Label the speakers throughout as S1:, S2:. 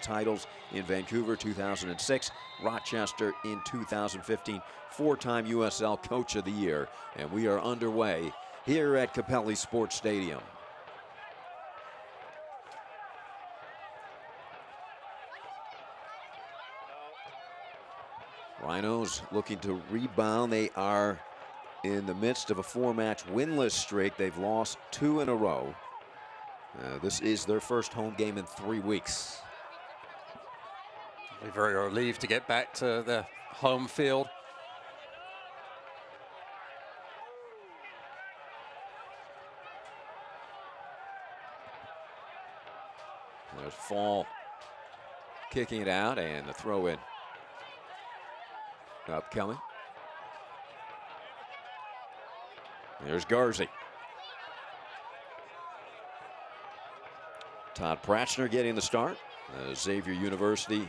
S1: titles in Vancouver 2006, Rochester in 2015, four-time USL Coach of the Year. And we are underway here at Capelli Sports Stadium. Rhinos looking to rebound. They are in the midst of a four-match winless streak. They've lost 2 in a row. This is their first home game in 3 weeks.
S2: They're very relieved to get back to the home field.
S1: There's Fall kicking it out, and the throw in upcoming. There's Garzi. Todd Pratchner getting the start. Xavier University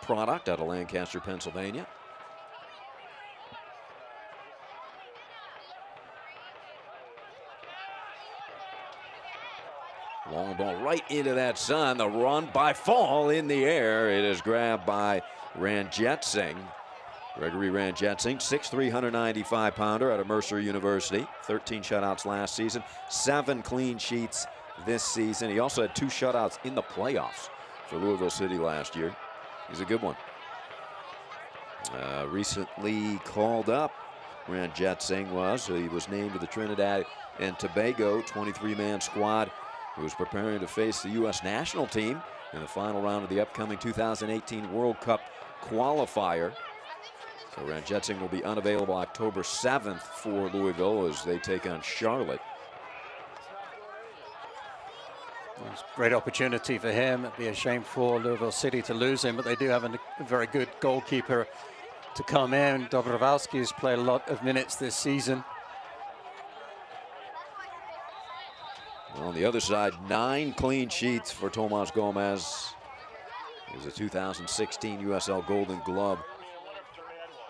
S1: product out of Lancaster, Pennsylvania. Long ball right into that sun. The run by Fall in the air. It is grabbed by Ranjit Singh. Gregory Ranjit Singh, 6'3", 195-pounder out of Mercer University. 13 shutouts last season, 7 clean sheets this season. He also had 2 shutouts in the playoffs for Louisville City last year. He's a good one. Recently called up, Ranjit Singh was. He was named to the Trinidad and Tobago 23-man squad, who was preparing to face the U.S. national team in the final round of the upcoming 2018 World Cup qualifier. So Ranjit Singh will be unavailable October 7th for Louisville as they take on Charlotte.
S2: Well, it's a great opportunity for him. It'd be a shame for Louisville City to lose him, but they do have a very good goalkeeper to come in. Dobrovolsky has played a lot of minutes this season.
S1: Well, on the other side, 9 clean sheets for Tomas Gomez. He was a 2016 USL Golden Glove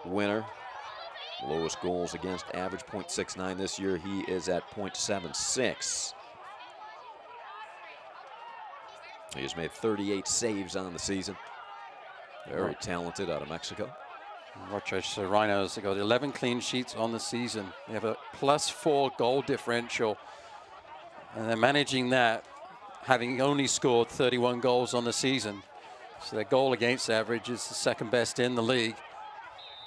S1: winner. Lowest goals against average, .69 this year. He is at .76. He has made 38 saves on the season. Very talented out of Mexico.
S2: Rochester Rhinos have got 11 clean sheets on the season. They have a +4 goal differential. And they're managing that, having only scored 31 goals on the season. So their goal against average is the second best in the league.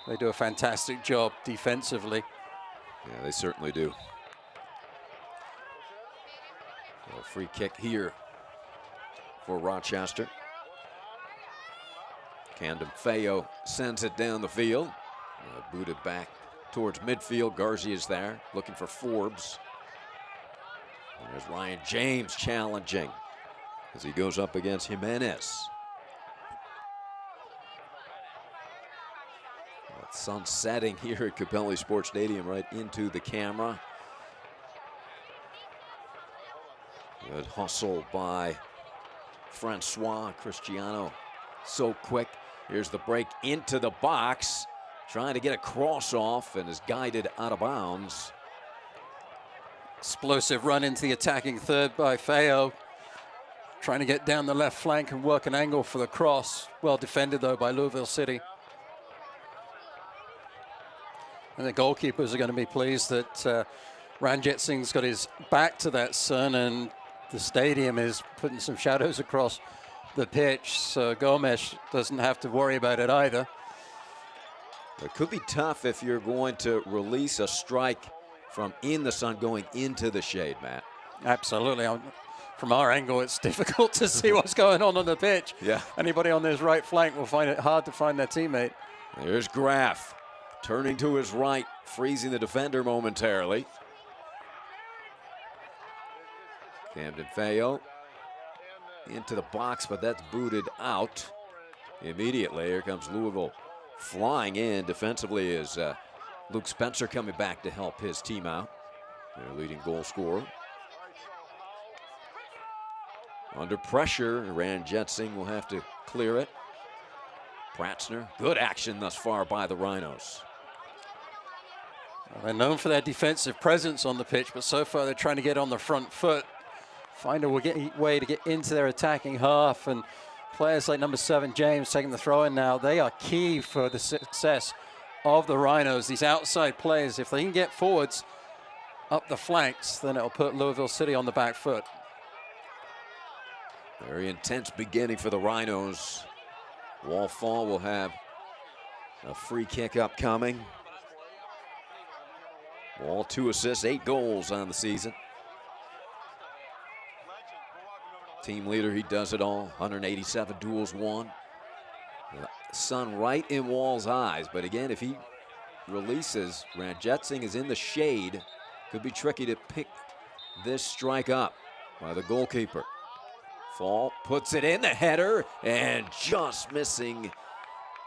S2: They do a fantastic job defensively.
S1: Yeah, they certainly do. A free kick here for Rochester. Camden Feo sends it down the field. Booted back towards midfield. Garzi is there looking for Forbes. And there's Ryan James challenging as he goes up against Jimenez. Sun setting here at Capelli Sports Stadium right into the camera. Good hustle by Francois Cristiano. So quick. Here's the break into the box. Trying to get a cross off and is guided out of bounds.
S2: Explosive run into the attacking third by Feo. Trying to get down the left flank and work an angle for the cross. Well defended though by Louisville City. And the goalkeepers are going to be pleased that Ranjit Singh's got his back to that sun and the stadium is putting some shadows across the pitch, so Gomes doesn't have to worry about it either.
S1: It could be tough if you're going to release a strike from in the sun going into the shade, Matt.
S2: Absolutely. From our angle, it's difficult to see what's going on the pitch.
S1: Yeah.
S2: Anybody on this right flank will find it hard to find their teammate.
S1: There's Graff. Turning to his right, freezing the defender momentarily. Camden Feo into the box, but that's booted out immediately. Here comes Louisville flying in defensively is Luke Spencer coming back to help his team out. Their leading goal scorer. Under pressure, Ranjit Singh will have to clear it. Pratchner, good action thus far by the Rhinos.
S2: They're known for their defensive presence on the pitch, but so far they're trying to get on the front foot, find a way to get into their attacking half and players like number 7, James, taking the throw in now, they are key for the success of the Rhinos. These outside players, if they can get forwards up the flanks, then it'll put Louisville City on the back foot.
S1: Very intense beginning for the Rhinos. Wall Fall will have a free kick upcoming. Wall 2 assists, 8 goals on the season. Team leader, he does it all. 187 duels won. The sun right in Wall's eyes, but again, if he releases, Ranjetsingh is in the shade. Could be tricky to pick this strike up by the goalkeeper. Fall puts it in, the header, and just missing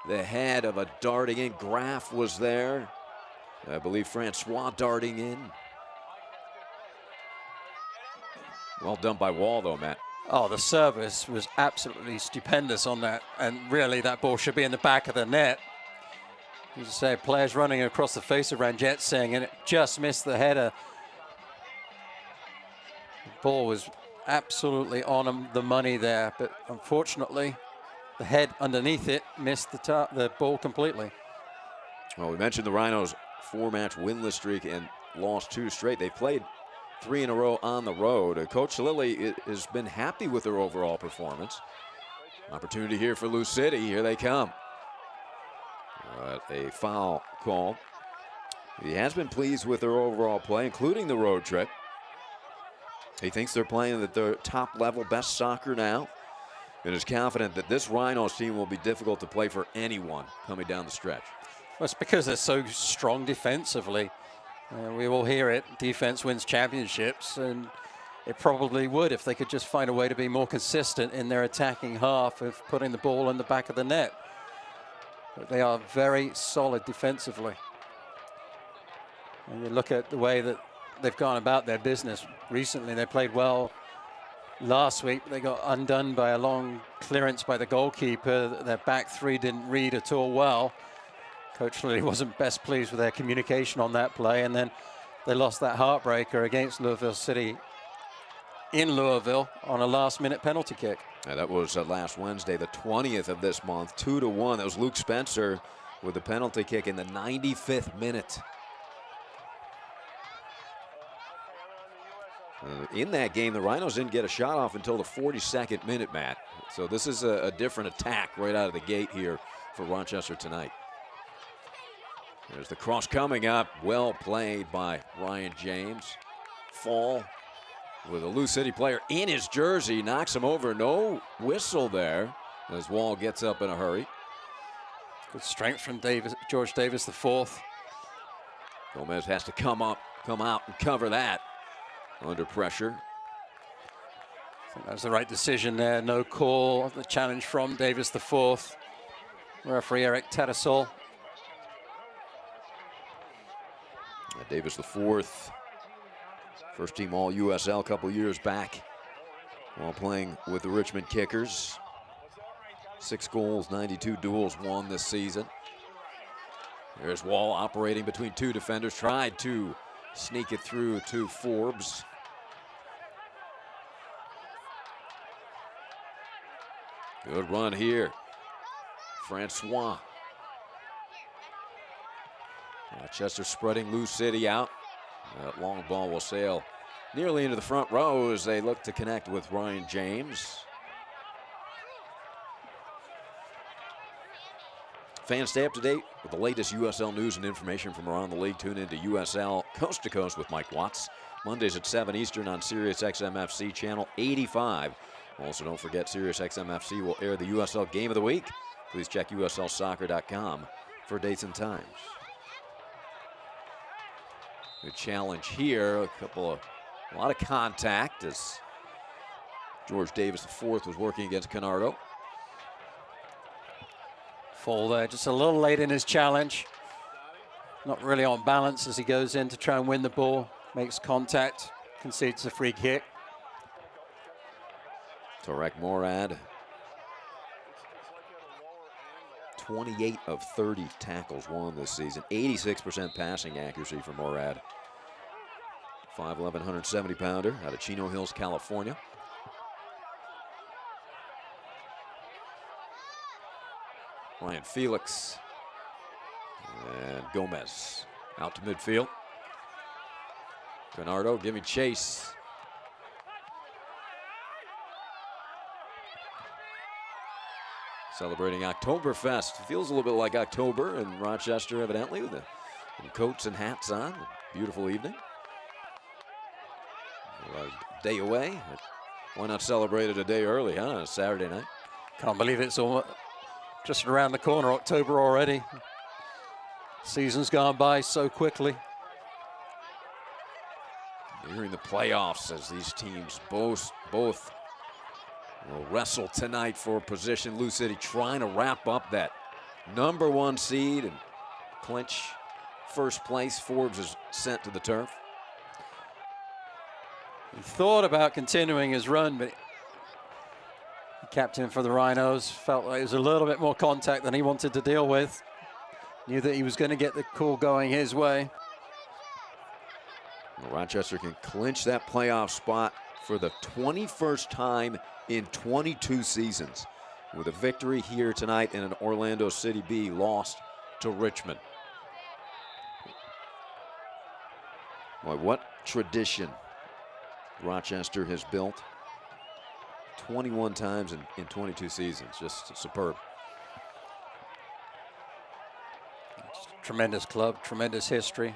S1: the head of a darting in. Graf was there. I believe Francois darting in. Well done by Wall, though, Matt.
S2: Oh, the service was absolutely stupendous on that, and really that ball should be in the back of the net. As you say, players running across the face of Ranjetsingh, and it just missed the header. The ball was absolutely on the money there, but unfortunately, the head underneath it missed the ball completely.
S1: Well, we mentioned the Rhinos' 4-match winless streak and lost 2 straight. They've played 3 in a row on the road. Coach Lilly has been happy with their overall performance. Opportunity here for Lou City. Here they come. A foul call. He has been pleased with their overall play, including the road trip. He thinks they're playing at their top level, best soccer now, and is confident that this Rhinos team will be difficult to play for anyone coming down the stretch.
S2: Well, it's because they're so strong defensively. We all hear it, defense wins championships, and it probably would if they could just find a way to be more consistent in their attacking half of putting the ball in the back of the net. But they are very solid defensively. And you look at the way that they've gone about their business recently. They played well last week, but they got undone by a long clearance by the goalkeeper. Their back 3 didn't read at all well. Coach Lilly wasn't best pleased with their communication on that play, and then they lost that heartbreaker against Louisville City in Louisville on a last-minute penalty kick.
S1: Yeah, that was last Wednesday, the 20th of this month, 2-1. That was Luke Spencer with the penalty kick in the 95th minute. In that game, the Rhinos didn't get a shot off until the 42nd minute, Matt. So this is a different attack right out of the gate here for Rochester tonight. There's the cross coming up. Well played by Ryan James. Fall with a Lou City player in his jersey. Knocks him over. No whistle there as Wall gets up in a hurry.
S2: Good strength from George Davis IV.
S1: Gomez has to come out and cover that under pressure.
S2: I think that was the right decision there. No call. The challenge from Davis IV. Referee Eric Tedesol.
S1: Davis IV, first team All-USL a couple years back while playing with the Richmond Kickers. 6 goals, 92 duels won this season. There's Wall operating between 2 defenders, tried to sneak it through to Forbes. Good run here. Francois. Rochester spreading Lou City out. That long ball will sail nearly into the front row as they look to connect with Ryan James. Fans, stay up to date with the latest USL news and information from around the league. Tune into USL Coast to Coast with Mike Watts. Mondays at 7 Eastern on Sirius XM-FC channel 85. Also, don't forget Sirius XM-FC will air the USL Game of the Week. Please check USLsoccer.com for dates and times. Good challenge here. A lot of contact as George Davis IV was working against Canardo.
S2: Fall there, just a little late in his challenge. Not really on balance as he goes in to try and win the ball. Makes contact, concedes a free kick.
S1: Tarek Morad. 28 of 30 tackles won this season. 86% passing accuracy for Morad. 5'11", 170-pounder out of Chino Hills, California. Ryan Felix. And Gomez out to midfield. Bernardo giving chase. Celebrating Oktoberfest. Feels a little bit like October in Rochester, evidently, with the coats and hats on. Beautiful evening. A day away. Why not celebrate it a day early, huh? On a Saturday night.
S2: Can't believe it's all just around the corner, October already. Season's gone by so quickly.
S1: Nearing the playoffs as these teams both will wrestle tonight for position. Lou City trying to wrap up that #1 seed and clinch first place. Forbes is sent to the turf.
S2: He thought about continuing his run, but the captain for the Rhinos felt like it was a little bit more contact than he wanted to deal with. Knew that he was going to get the call going his way.
S1: Well, Rochester can clinch that playoff spot for the 21st time in 22 seasons with a victory here tonight and an Orlando City B lost to Richmond. Boy, what tradition Rochester has built. 21 times in 22 seasons. Just superb.
S2: Tremendous club, tremendous history.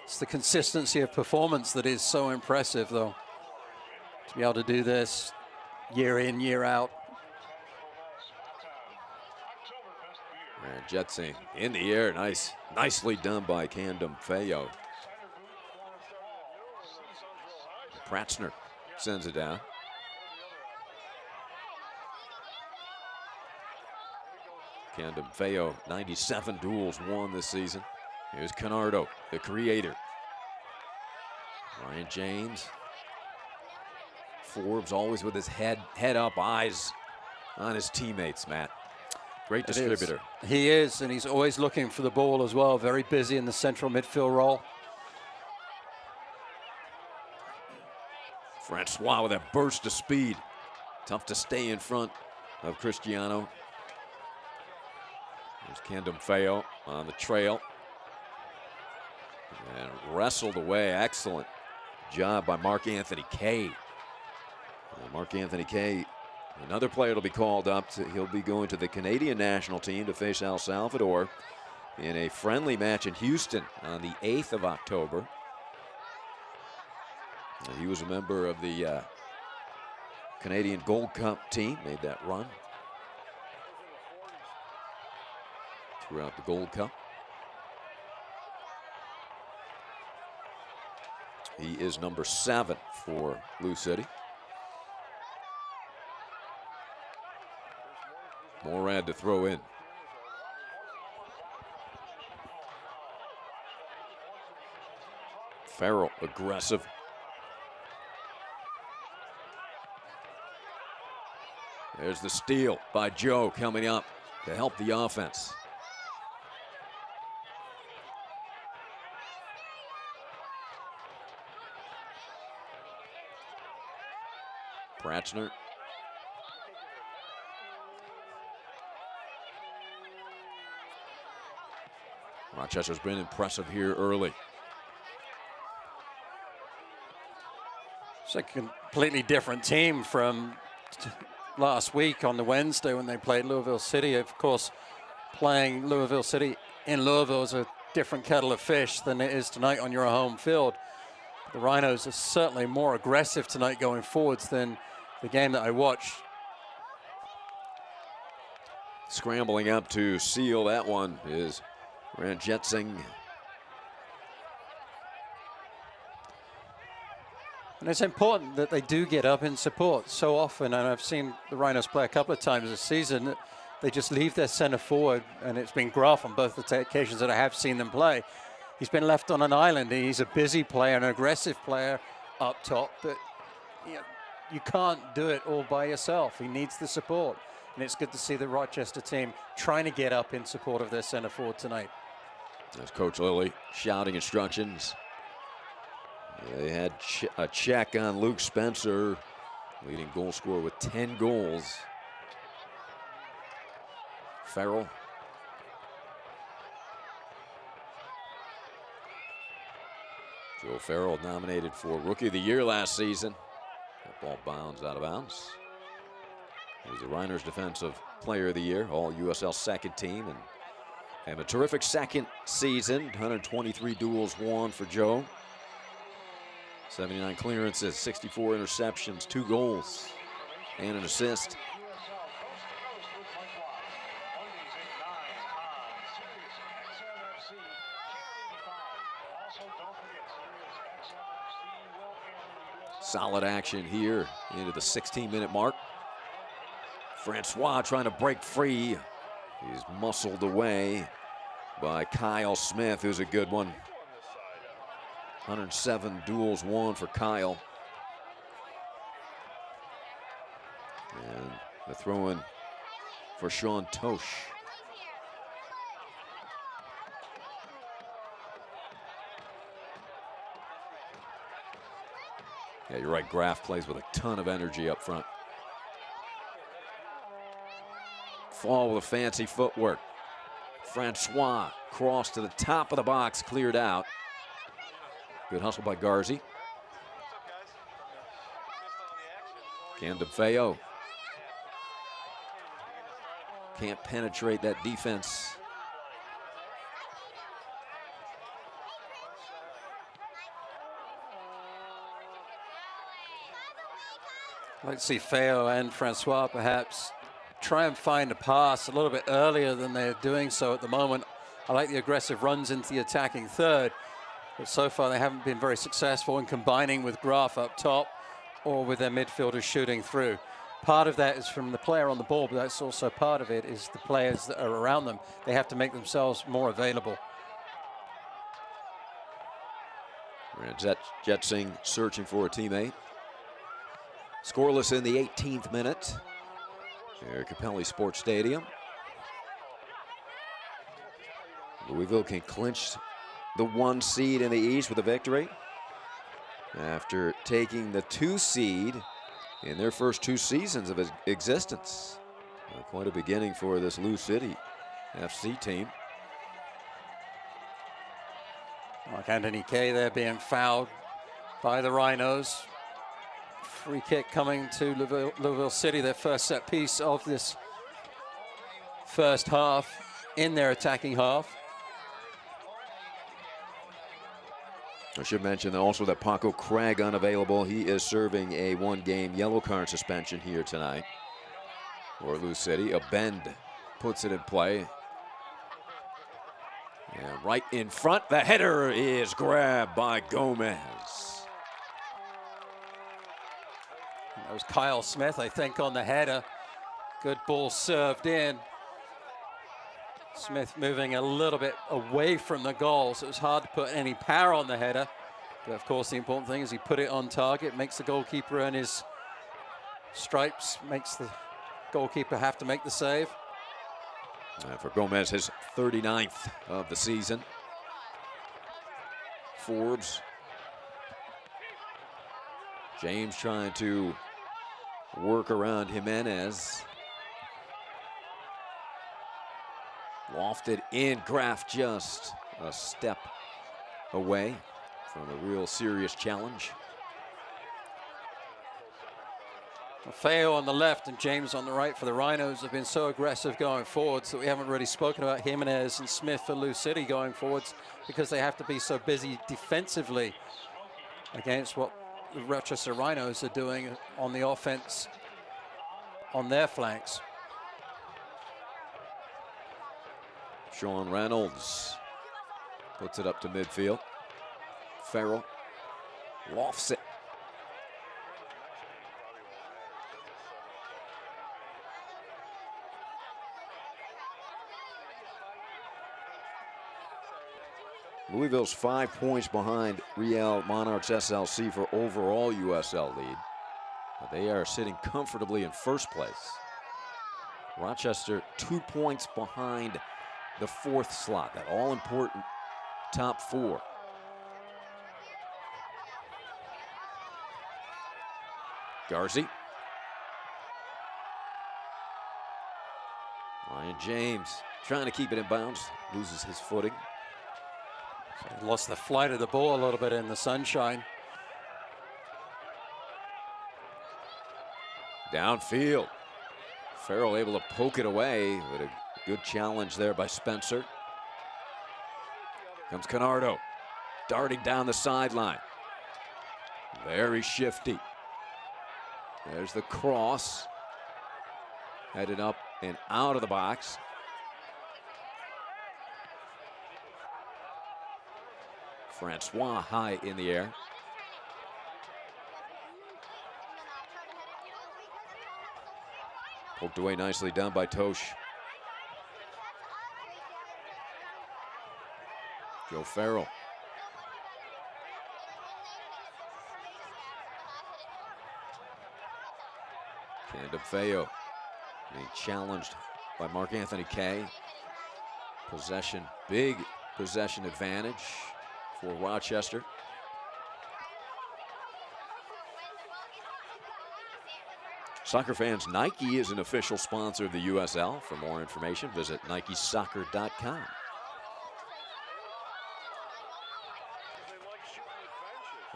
S2: It's the consistency of performance that is so impressive, though. To be able to do this year in, year out.
S1: Jetsing in the air, nicely done by Candom Feo. Pratzner sends it down. Candom Feo, 97 duels won this season. Here's Canardo, the creator. Ryan James. Forbes always with his head up, eyes on his teammates, Matt. Great distributor.
S2: He is, and he's always looking for the ball as well. Very busy in the central midfield role.
S1: Francois with that burst of speed. Tough to stay in front of Cristiano. There's Candom Feo on the trail. And wrestled away. Excellent job by Mark Anthony Kay. Mark Anthony Kay, another player will be called up. He'll be going to the Canadian national team to face El Salvador in a friendly match in Houston on the 8th of October. He was a member of the Canadian Gold Cup team, made that run throughout the Gold Cup. He is number 7 for Lou City. Morad to throw in. Farrell aggressive. There's the steal by Joe coming up to help the offense. Pratzner. Rochester's been impressive here early.
S2: It's a completely different team from last week on the Wednesday when they played Louisville City. Of course, playing Louisville City in Louisville is a different kettle of fish than it is tonight on your home field. The Rhinos are certainly more aggressive tonight going forwards than the game that I watched.
S1: Scrambling up to seal that one is Ranjetsing.
S2: And it's important that they do get up in support. So often, and I've seen the Rhinos play a couple of times this season, they just leave their center forward, and it's been Graf on both the occasions that I have seen them play. He's been left on an island. He's a busy player, an aggressive player up top, but you can't do it all by yourself. He needs the support. And it's good to see the Rochester team trying to get up in support of their center forward tonight.
S1: There's Coach Lilly shouting instructions. They had a check on Luke Spencer leading goal scorer with 10 goals. Farrell. Joe Farrell nominated for Rookie of the Year last season. That ball bounds out of bounds. He was the Rhinos Defensive Player of the Year, all USL second team, and have a terrific second season. 123 duels won for Joe. 79 clearances, 64 interceptions, 2 goals, and an assist. Solid action here into the 16-minute mark. Francois trying to break free. He's muscled away by Kyle Smith, who's a good one. 107 duels won for Kyle. And the throw in for Sean Tosh. Yeah, you're right. Graff plays with a ton of energy up front. Fall with a fancy footwork. Francois cross to the top of the box, cleared out. Good hustle by Garzi. Camden Feo can't penetrate that defense.
S2: I'd like to see Feo and Francois perhaps try and find a pass a little bit earlier than they're doing so at the moment. I like the aggressive runs into the attacking third, but so far they haven't been very successful in combining with Graff up top or with their midfielders shooting through. Part of that is from the player on the ball, but that's also part of it is the players that are around them. They have to make themselves more available.
S1: Jetsing searching for a teammate. Scoreless in the 18th minute here at Capelli Sports Stadium. Louisville can clinch the 1 seed in the East with a victory after taking the 2 seed in their first 2 seasons of existence. Quite a beginning for this Lou City FC team.
S2: Like Anthony Kay there being fouled by the Rhinos. Free kick coming to Louisville City, their first set piece of this first half in their attacking half.
S1: I should mention also that Paco Craig unavailable. He is serving a 1-game yellow card suspension here tonight for Lou City. A bend puts it in play. And right in front, the header is grabbed by Gomez.
S2: That was Kyle Smith, I think, on the header. Good ball served in. Smith moving a little bit away from the goal, so it was hard to put any power on the header. But of course, the important thing is he put it on target, makes the goalkeeper earn his stripes, makes the goalkeeper have to make the save.
S1: For Gomez, his 39th of the season. Forbes. James trying to work around Jimenez. Lofted in. Graff just a step away from a real serious challenge.
S2: Feo on the left and James on the right for the Rhinos have been so aggressive going forwards that we haven't really spoken about Jimenez and Smith for Lou City going forwards because they have to be so busy defensively against what the Rochester Rhinos are doing on the offense on their flanks.
S1: Sean Reynolds puts it up to midfield. Farrell lofts it. Louisville's 5 points behind Real Monarchs SLC for overall USL lead. But they are sitting comfortably in first place. Rochester 2 points behind the 4th slot, that all-important top 4. Garzi Ryan James trying to keep it in bounds, loses his footing.
S2: So lost the flight of the ball a little bit in the sunshine.
S1: Downfield. Farrell able to poke it away, but a good challenge there by Spencer. Comes Canardo, darting down the sideline. Very shifty. There's the cross. Headed up and out of the box. Francois high in the air. Poked away nicely down by Tosh. Joe Farrell. Camden Feo being challenged by Mark Anthony Kay. Possession, big possession advantage for Rochester. Soccer fans, Nike is an official sponsor of the USL. For more information, visit nikesoccer.com.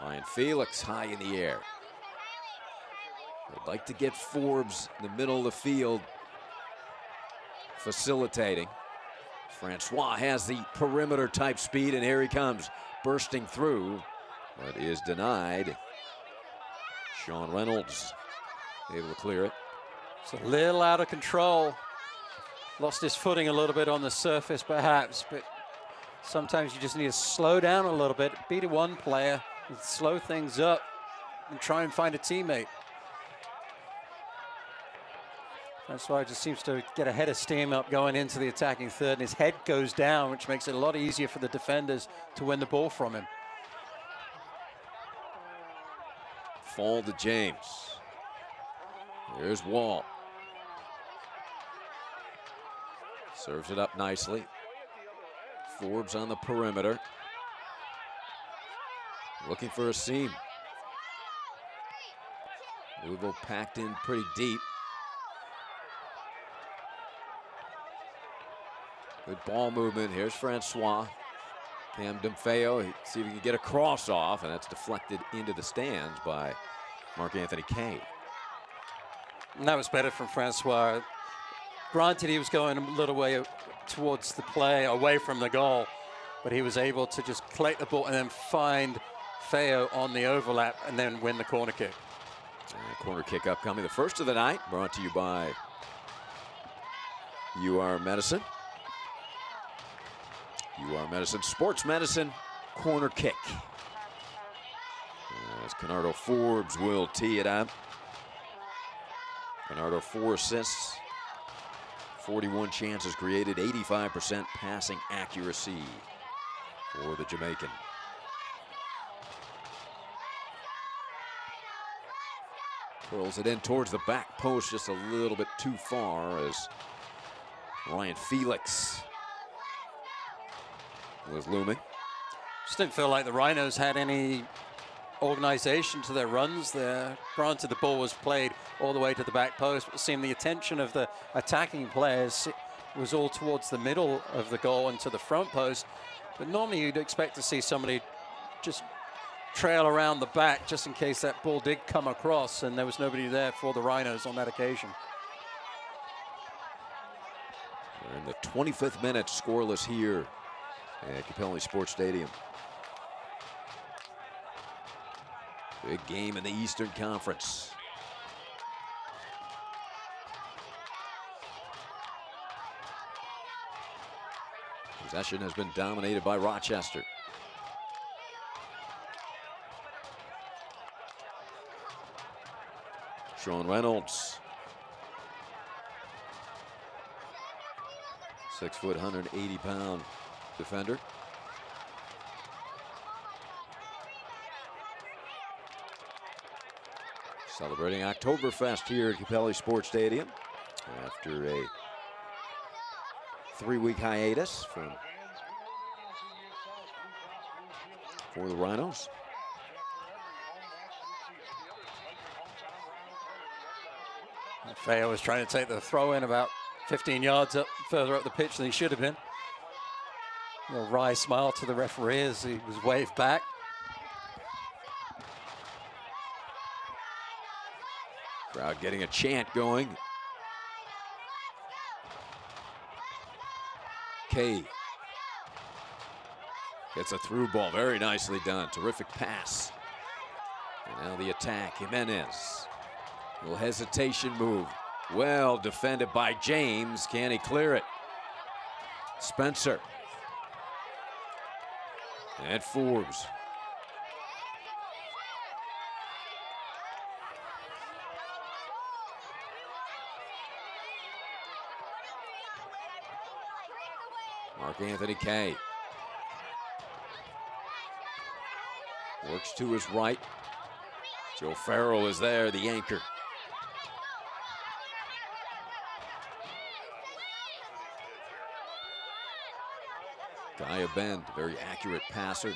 S1: Ryan Felix high in the air. Would like to get Forbes in the middle of the field, facilitating. Francois has the perimeter type speed, and here he comes, bursting through, but is denied. Sean Reynolds able to clear it.
S2: It's a little out of control. Lost his footing a little bit on the surface, perhaps, but sometimes you just need to slow down a little bit, beat a one player, and slow things up, and try and find a teammate. Francois just seems to get a head of steam up going into the attacking third, and his head goes down, which makes it a lot easier for the defenders to win the ball from him.
S1: Fall to James. Here's Wall. Serves it up nicely. Forbes on the perimeter. Looking for a seam. Louisville packed in pretty deep. Good ball movement. Here's Francois. Camden Feo. See if he can get a cross off, and that's deflected into the stands by Mark Anthony Kay.
S2: And that was better from Francois. Granted, he was going a little way towards the play, away from the goal, but he was able to just collect the ball and then find Feo on the overlap and then win the corner kick.
S1: And corner kick upcoming, the first of the night, brought to you by UR Medicine. UR Medicine, sports medicine, corner kick. As Canardo Forbes will tee it up. Canardo 4 assists, 41 chances created, 85% passing accuracy for the Jamaican. Curls it in towards the back post just a little bit too far as Ryan Felix was looming.
S2: Just didn't feel like the Rhinos had any organization to their runs there. Granted, the ball was played all the way to the back post, but it seemed the attention of the attacking players was all towards the middle of the goal and to the front post. But normally you'd expect to see somebody just trail around the back just in case that ball did come across, and there was nobody there for the Rhinos on that occasion.
S1: We're in the 25th minute, scoreless here at Capelli Sports Stadium. Big game in the Eastern Conference. Possession has been dominated by Rochester. Sean Reynolds. 6 foot, 180-pound defender. Celebrating Oktoberfest here at Capelli Sports Stadium after a 3-week hiatus for the Rhinos.
S2: Feo was trying to take the throw in about 15 yards further up the pitch than he should have been. A little wry smile to the referee as he was waved back.
S1: Crowd getting a chant going. Kay gets a through ball, very nicely done. Terrific pass. And now the attack, Jimenez. A little hesitation move. Well defended by James. Can he clear it? Spencer. And Forbes. Mark Anthony Kay. Works to his right. Joe Farrell is there, the anchor. Guy Bend, very accurate passer.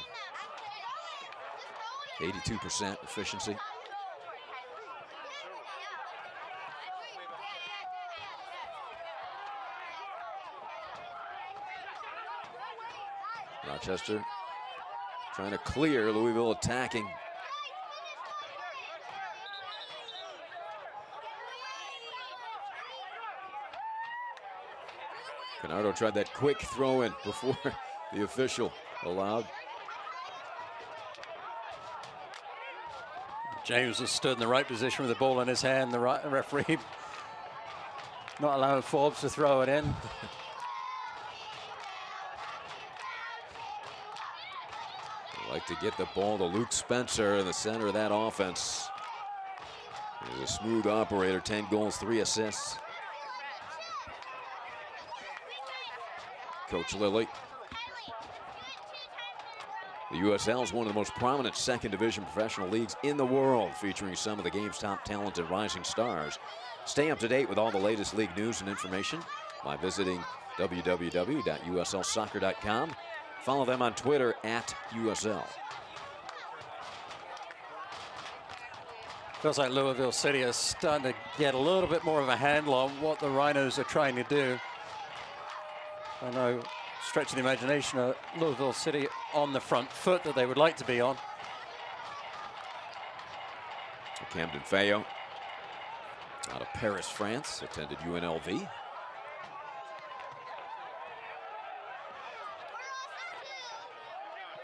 S1: 82% efficiency. Rochester trying to clear, Louisville attacking. Canardo tried that quick throw in before the official allowed.
S2: James has stood in the right position with the ball in his hand. The referee not allowing Forbes to throw it in.
S1: Like to get the ball to Luke Spencer in the center of that offense. He's a smooth operator, 10 goals, 3 assists. Coach Lilly. The USL is one of the most prominent second division professional leagues in the world, featuring some of the game's top talented rising stars. Stay up to date with all the latest league news and information by visiting www.uslsoccer.com. Follow them on Twitter @USL.
S2: Feels like Louisville City is starting to get a little bit more of a handle on what the Rhinos are trying to do. I know, stretching the imagination, Louisville City on the front foot that they would like to be on.
S1: Camden Fayot, out of Paris, France, attended UNLV.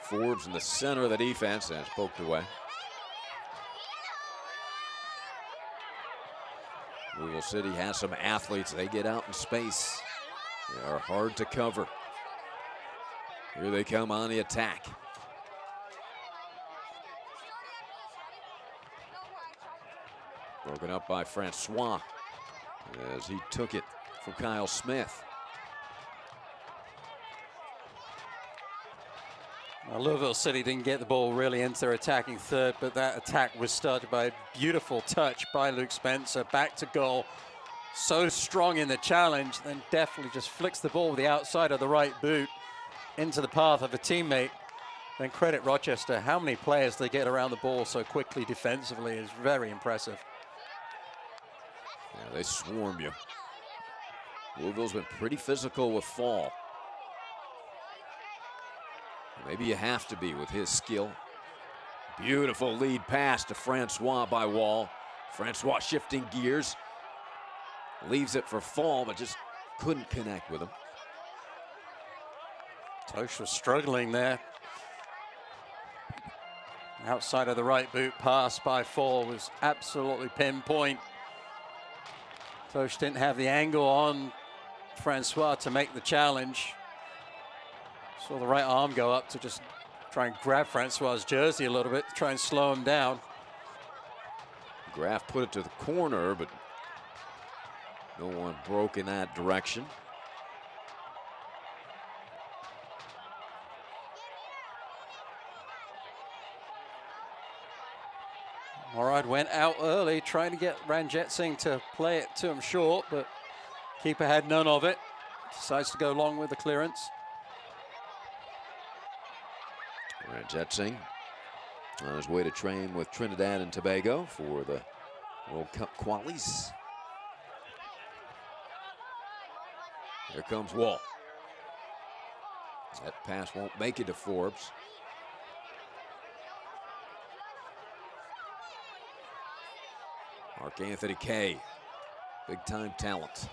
S1: Forbes in the center of the defense and it's poked away. Louisville City has some athletes. They get out in space. They are hard to cover. Here they come on the attack. Broken up by Francois as he took it from Kyle Smith.
S2: Well, Louisville City didn't get the ball really into their attacking third, but that attack was started by a beautiful touch by Luke Spencer. Back to goal. So strong in the challenge, then definitely just flicks the ball with the outside of the right boot into the path of a teammate. Then credit Rochester. How many players they get around the ball so quickly defensively is very impressive.
S1: Yeah, they swarm you. Louisville's been pretty physical with Fall. Maybe you have to be with his skill. Beautiful lead pass to Francois by Wall. Francois shifting gears. Leaves it for Fall, but just couldn't connect with him.
S2: Tosh was struggling there. Outside of the right boot pass by Fall was absolutely pinpoint. Tosh didn't have the angle on Francois to make the challenge. Saw the right arm go up to just try and grab Francois' jersey a little bit to try and slow him down.
S1: Graff put it to the corner, but no one broke in that direction.
S2: Morad went out early, trying to get Ranjit Singh to play it to him short, but keeper had none of it. Decides to go long with the clearance.
S1: Ranjit Singh on his way to train with Trinidad and Tobago for the World Cup qualies. Here comes Walt. That pass won't make it to Forbes. Mark Anthony Kay, big time talent.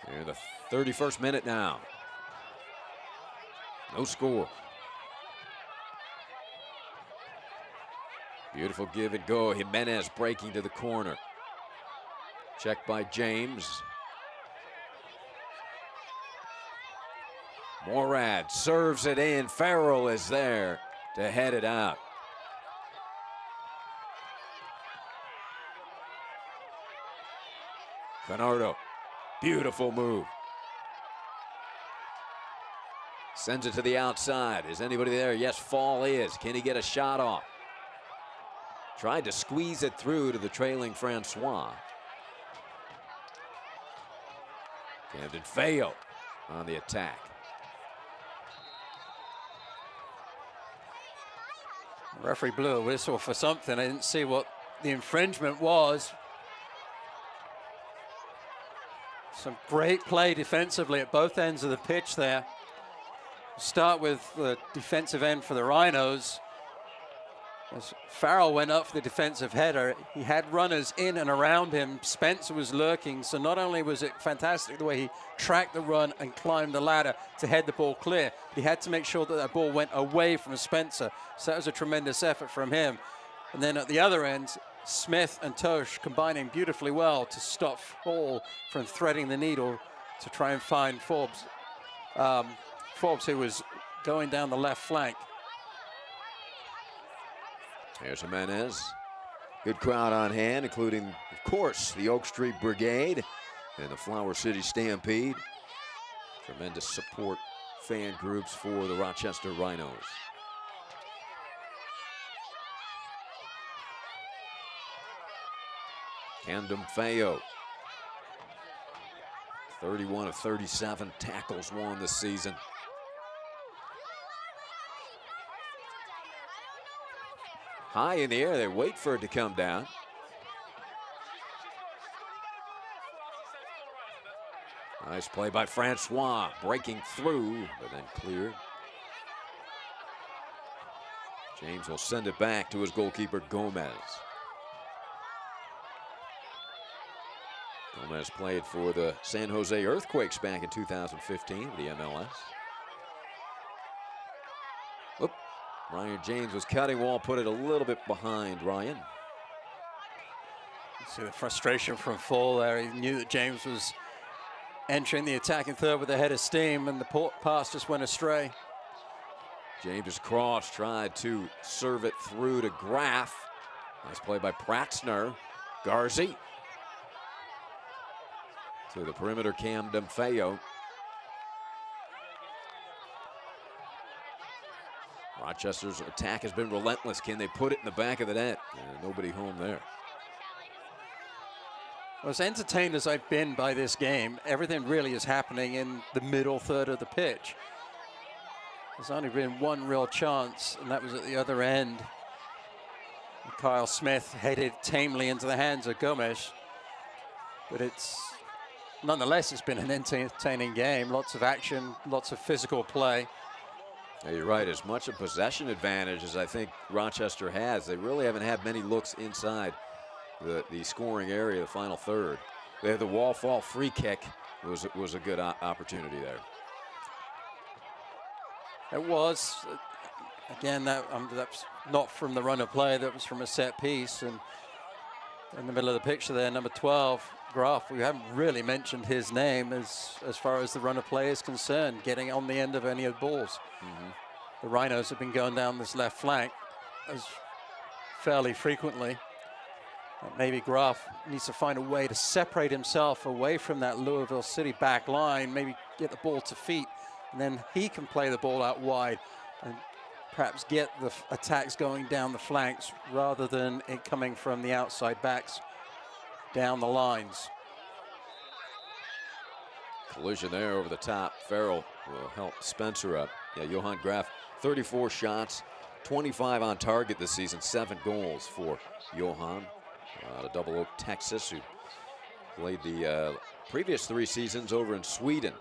S1: Here in the 31st minute now. No score. Beautiful give and go. Jimenez breaking to the corner. Checked by James. Morad serves it in. Farrell is there to head it out. Canardo, beautiful move. Sends it to the outside. Is anybody there? Yes, Fall is. Can he get a shot off? Tried to squeeze it through to the trailing Francois. Camden Feo on the attack.
S2: The referee blew a whistle for something. I didn't see what the infringement was. Some great play defensively at both ends of the pitch there. Start with the defensive end for the Rhinos. As Farrell went up for the defensive header, he had runners in and around him. Spencer was lurking, so not only was it fantastic the way he tracked the run and climbed the ladder to head the ball clear, he had to make sure that that ball went away from Spencer. So that was a tremendous effort from him. And then at the other end, Smith and Tosh combining beautifully well to stop Fall from threading the needle to try and find Forbes. Forbes, who was going down the left flank.
S1: Here's Jimenez. Good crowd on hand, including, of course, the Oak Street Brigade and the Flower City Stampede. Tremendous support fan groups for the Rochester Rhinos. Camden Feo. 31 of 37 tackles won this season. High in the air, they wait for it to come down. Nice play by Francois, breaking through, but then cleared. James will send it back to his goalkeeper, Gomez. Gomez played for the San Jose Earthquakes back in 2015, the MLS. Oop. Ryan James was cutting wall, put it a little bit behind Ryan.
S2: You see the frustration from Fall there. He knew that James was entering the attacking third with a head of steam, and the pass just went astray.
S1: James' cross tried to serve it through to Graff. Nice play by Pratzner. Garzi. To the perimeter, Camden Feo. Rochester's attack has been relentless. Can they put it in the back of the net? Nobody home there.
S2: Well, as entertained as I've been by this game, everything really is happening in the middle third of the pitch. There's only been one real chance, and that was at the other end. Kyle Smith headed tamely into the hands of Gomes. But nonetheless, it's been an entertaining game. Lots of action, lots of physical play.
S1: Yeah, you're right. As much a possession advantage as I think Rochester has, they really haven't had many looks inside the scoring area, the final third. They had the wall fall free kick. Was a good opportunity there.
S2: It was. Again, that's not from the run of play. That was from a set piece. And in the middle of the picture there, number 12, Graf. We haven't really mentioned his name as far as the run of play is concerned, getting on the end of any of the balls. The Rhinos have been going down this left flank fairly frequently. Maybe Graf needs to find a way to separate himself away from that Louisville City back line, maybe get the ball to feet, and then he can play the ball out wide and perhaps get the attacks going down the flanks rather than it coming from the outside backs down the lines.
S1: Collision there over the top. Farrell will help Spencer up. Yeah, Johan Graf, 34 shots, 25 on target this season, 7 goals for Johan out of Double Oak, Texas, who played the previous 3 seasons over in Sweden.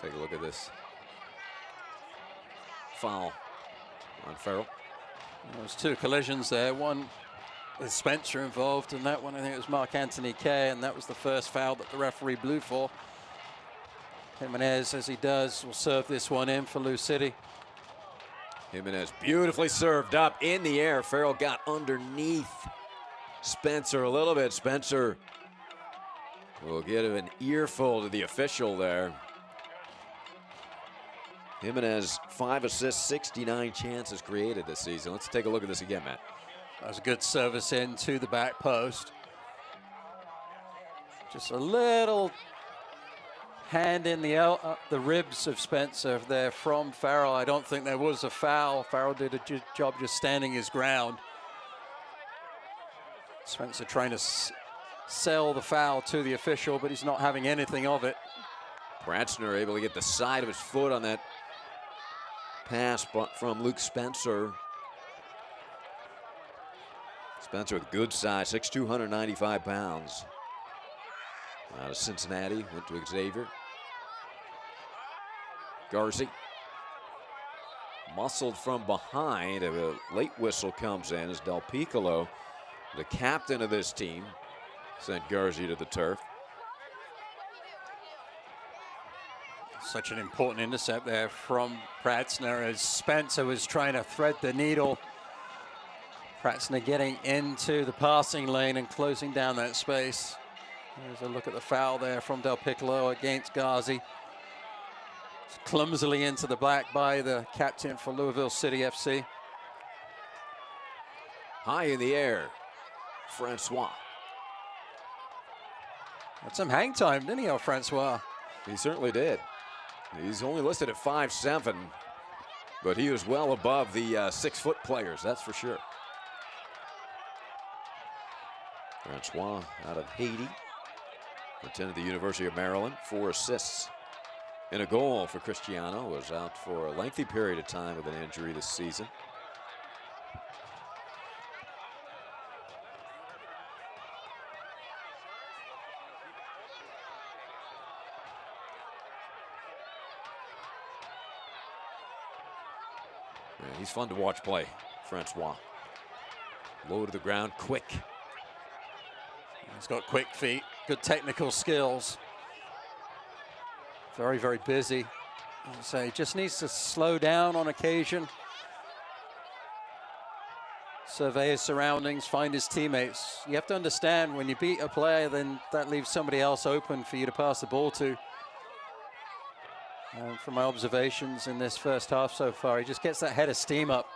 S1: Take a look at this foul on Farrell.
S2: There was 2 collisions there, one with Spencer involved, and that one I think it was Mark Anthony Kay, and that was the first foul that the referee blew for. Jimenez, as he does, will serve this one in for Lou City.
S1: Jimenez beautifully served up in the air. Farrell got underneath Spencer a little bit. Spencer will give an earful to the official there. Jimenez, 5 assists, 69 chances created this season. Let's take a look at this again, Matt.
S2: That was a good service in to the back post. Just a little hand in the ribs of Spencer there from Farrell. I don't think there was a foul. Farrell did a good job just standing his ground. Spencer trying to sell the foul to the official, but he's not having anything of it.
S1: Pratzner able to get the side of his foot on that pass from Luke Spencer. Spencer with good size, 6'2", 295 pounds. Out of Cincinnati, went to Xavier. Garzi muscled from behind. A late whistle comes in as Del Piccolo, the captain of this team, sent Garzi to the turf.
S2: Such an important intercept there from Pratzner as Spencer was trying to thread the needle. Pratzner getting into the passing lane and closing down that space. There's a look at the foul there from Del Piccolo against Garzi. Clumsily into the black by the captain for Louisville City FC.
S1: High in the air, Francois.
S2: Had some hang time, didn't he, Francois?
S1: He certainly did. He's only listed at 5'7", but he was well above the 6-foot players, that's for sure. Francois out of Haiti, attended the University of Maryland, 4 assists and a goal for Cristiano. Was out for a lengthy period of time with an injury this season. Yeah, he's fun to watch play, Francois. Low to the ground, quick.
S2: He's got quick feet, good technical skills. Very, very busy. So he just needs to slow down on occasion. Survey his surroundings, find his teammates. You have to understand when you beat a player, then that leaves somebody else open for you to pass the ball to. And from my observations in this first half so far, he just gets that head of steam up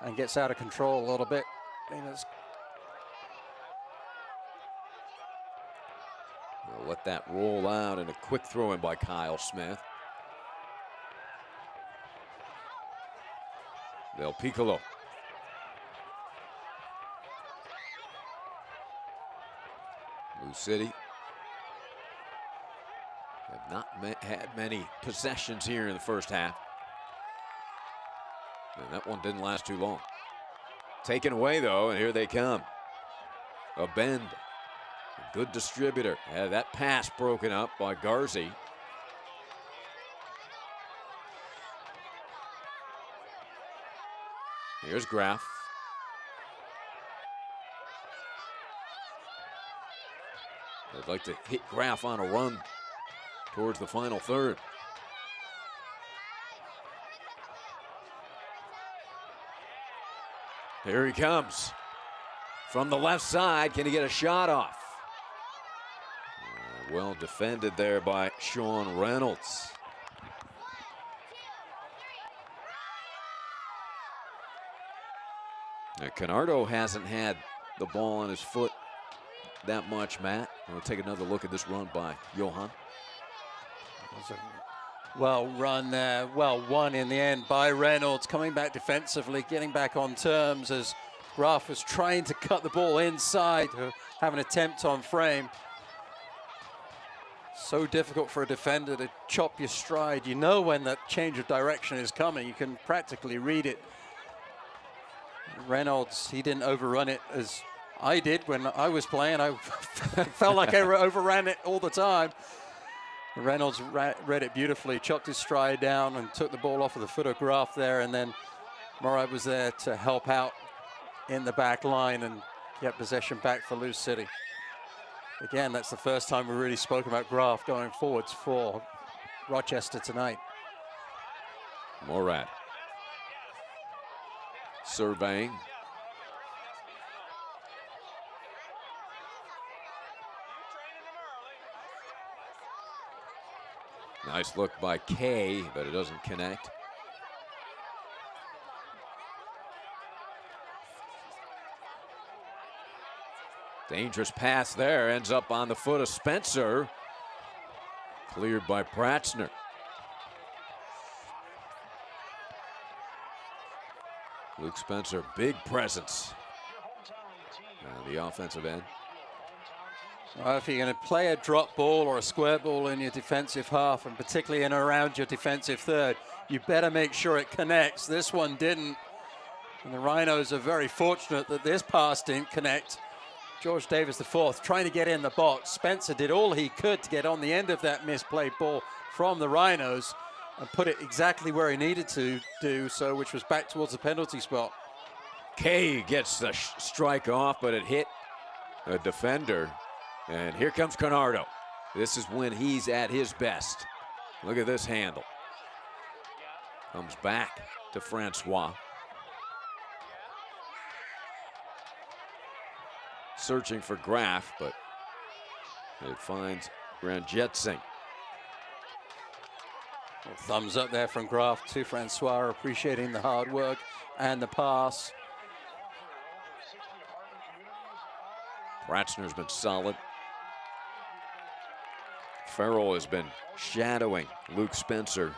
S2: and gets out of control a little bit.
S1: We'll let that roll out and a quick throw in by Kyle Smith. Del Piccolo. Blue City have not had many possessions here in the first half. And that one didn't last too long. Taken away though, and here they come. A bend. A good distributor. Had that pass broken up by Garzi. Here's Graff. They'd like to hit Graff on a run towards the final third. Here he comes. From the left side, can he get a shot off? Well defended there by Sean Reynolds. Now, Canardo hasn't had the ball on his foot that much, Matt. We'll take another look at this run by Johan.
S2: Well run there, well won in the end by Reynolds, coming back defensively, getting back on terms as Graff was trying to cut the ball inside to have an attempt on frame. So difficult for a defender to chop your stride. You know when that change of direction is coming. You can practically read it. Reynolds, he didn't overrun it as I did when I was playing. I felt like I overran it all the time. Reynolds read it beautifully, chopped his stride down and took the ball off of the foot of Graf there, and then Murray was there to help out in the back line and get possession back for Lou City. Again, that's the first time we really spoke about Graf going forwards for Rochester tonight.
S1: Morat surveying. Nice look by Kay, but it doesn't connect. Dangerous pass there, ends up on the foot of Spencer. Cleared by Pratzner. Luke Spencer, big presence on the offensive end.
S2: Well, if you're going to play a drop ball or a square ball in your defensive half, and particularly in and around your defensive third, you better make sure it connects. This one didn't. And the Rhinos are very fortunate that this pass didn't connect. George Davis IV trying to get in the box. Spencer did all he could to get on the end of that misplayed ball from the Rhinos and put it exactly where he needed to do so, which was back towards the penalty spot.
S1: Kay gets the strike off, but it hit a defender. And here comes Canardo. This is when he's at his best. Look at this handle. Comes back to Francois. Searching for Graf, but it finds Ranjitsingh.
S2: Well, thumbs up there from Graf to Francois, appreciating the hard work and the pass.
S1: Pratzner's been solid. Farrell has been shadowing Luke Spencer.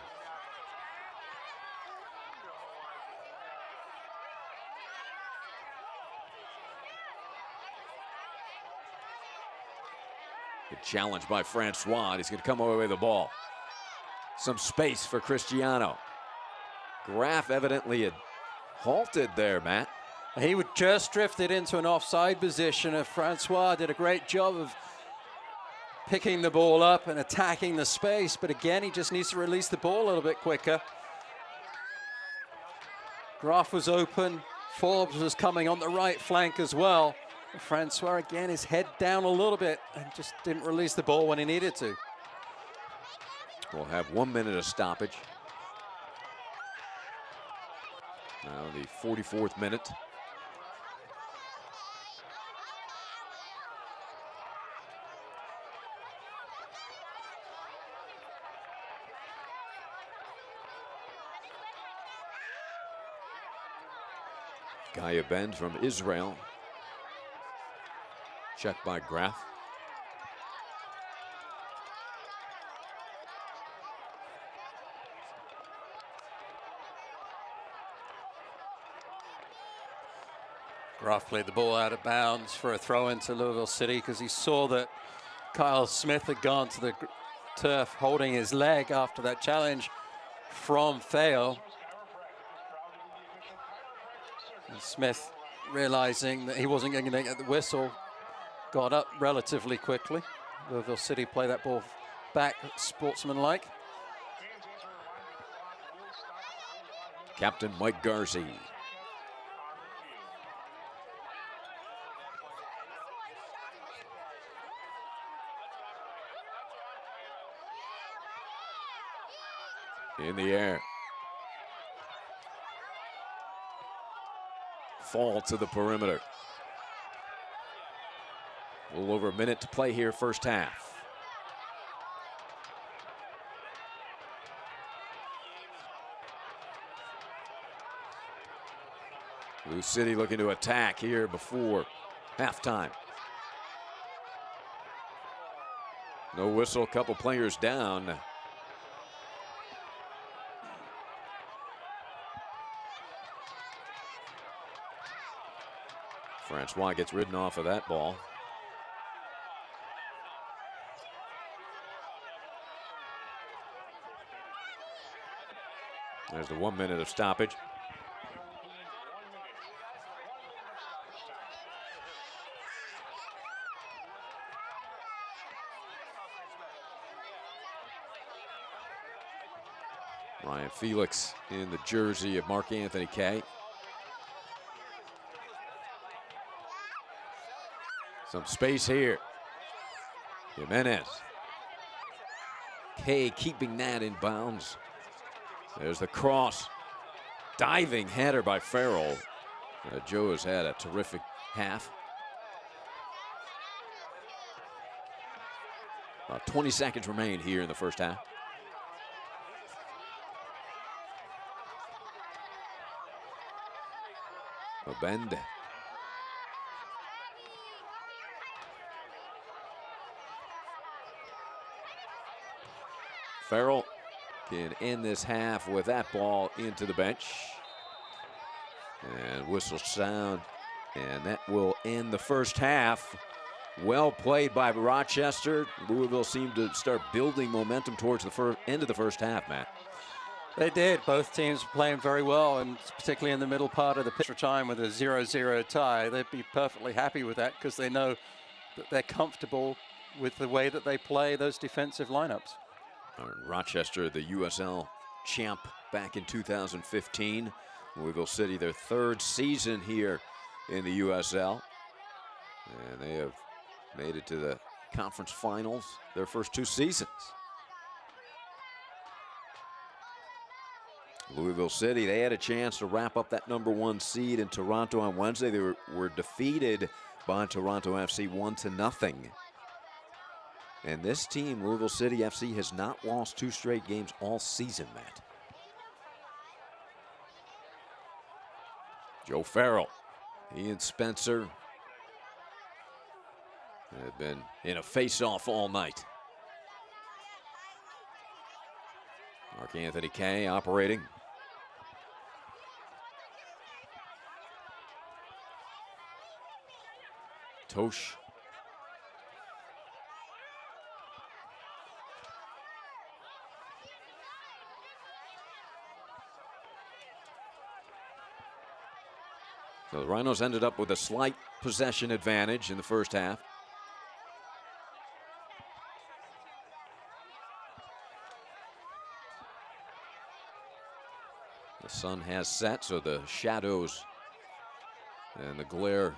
S1: Good challenge by Francois. He's going to come away with the ball. Some space for Cristiano. Graf evidently had halted there, Matt.
S2: He would just drifted into an offside position, and Francois did a great job of picking the ball up and attacking the space, but again, he just needs to release the ball a little bit quicker. Graf was open. Forbes was coming on the right flank as well. Francois again, his head down a little bit and just didn't release the ball when he needed to.
S1: We'll have 1 minute of stoppage. Now the 44th minute. Gaia Ben from Israel. Checked by Graf.
S2: Graf played the ball out of bounds for a throw into Louisville City because he saw that Kyle Smith had gone to the turf holding his leg after that challenge from Theo. And Smith, realizing that he wasn't going to get the whistle, got up relatively quickly. Louisville City play that ball back sportsmanlike.
S1: Captain Mike Garzi. In the air. Fall to the perimeter. A little over a minute to play here, first half. Lou City looking to attack here before halftime. No whistle, couple players down. Francois gets ridden off of that ball. There's the 1 minute of stoppage. Ryan Felix in the jersey of Mark Anthony Kaye. Some space here. Jimenez. Kaye keeping that in bounds. There's the cross. Diving header by Farrell. Joe has had a terrific half. About 20 seconds remain here in the first half. Obende. Farrell can end this half with that ball into the bench. And whistle sound. And that will end the first half. Well played by Rochester. Louisville seemed to start building momentum towards the end of the first half, Matt.
S2: They did. Both teams playing very well, and particularly in the middle part of the extra time with a 0-0 tie. They'd be perfectly happy with that because they know that they're comfortable with the way that they play those defensive lineups.
S1: Rochester, the USL champ back in 2015. Louisville City, their third season here in the USL. And they have made it to the conference finals their first 2 seasons. Louisville City, they had a chance to wrap up that #1 seed in Toronto on Wednesday. They were defeated by Toronto FC 1-0. And this team, Louisville City FC, has not lost 2 straight games all season, Matt. Joe Farrell, he and Spencer have been in a face-off all night. Mark Anthony Kaye operating. Tosh. So the Rhinos ended up with a slight possession advantage in the first half. The sun has set, so the shadows and the glare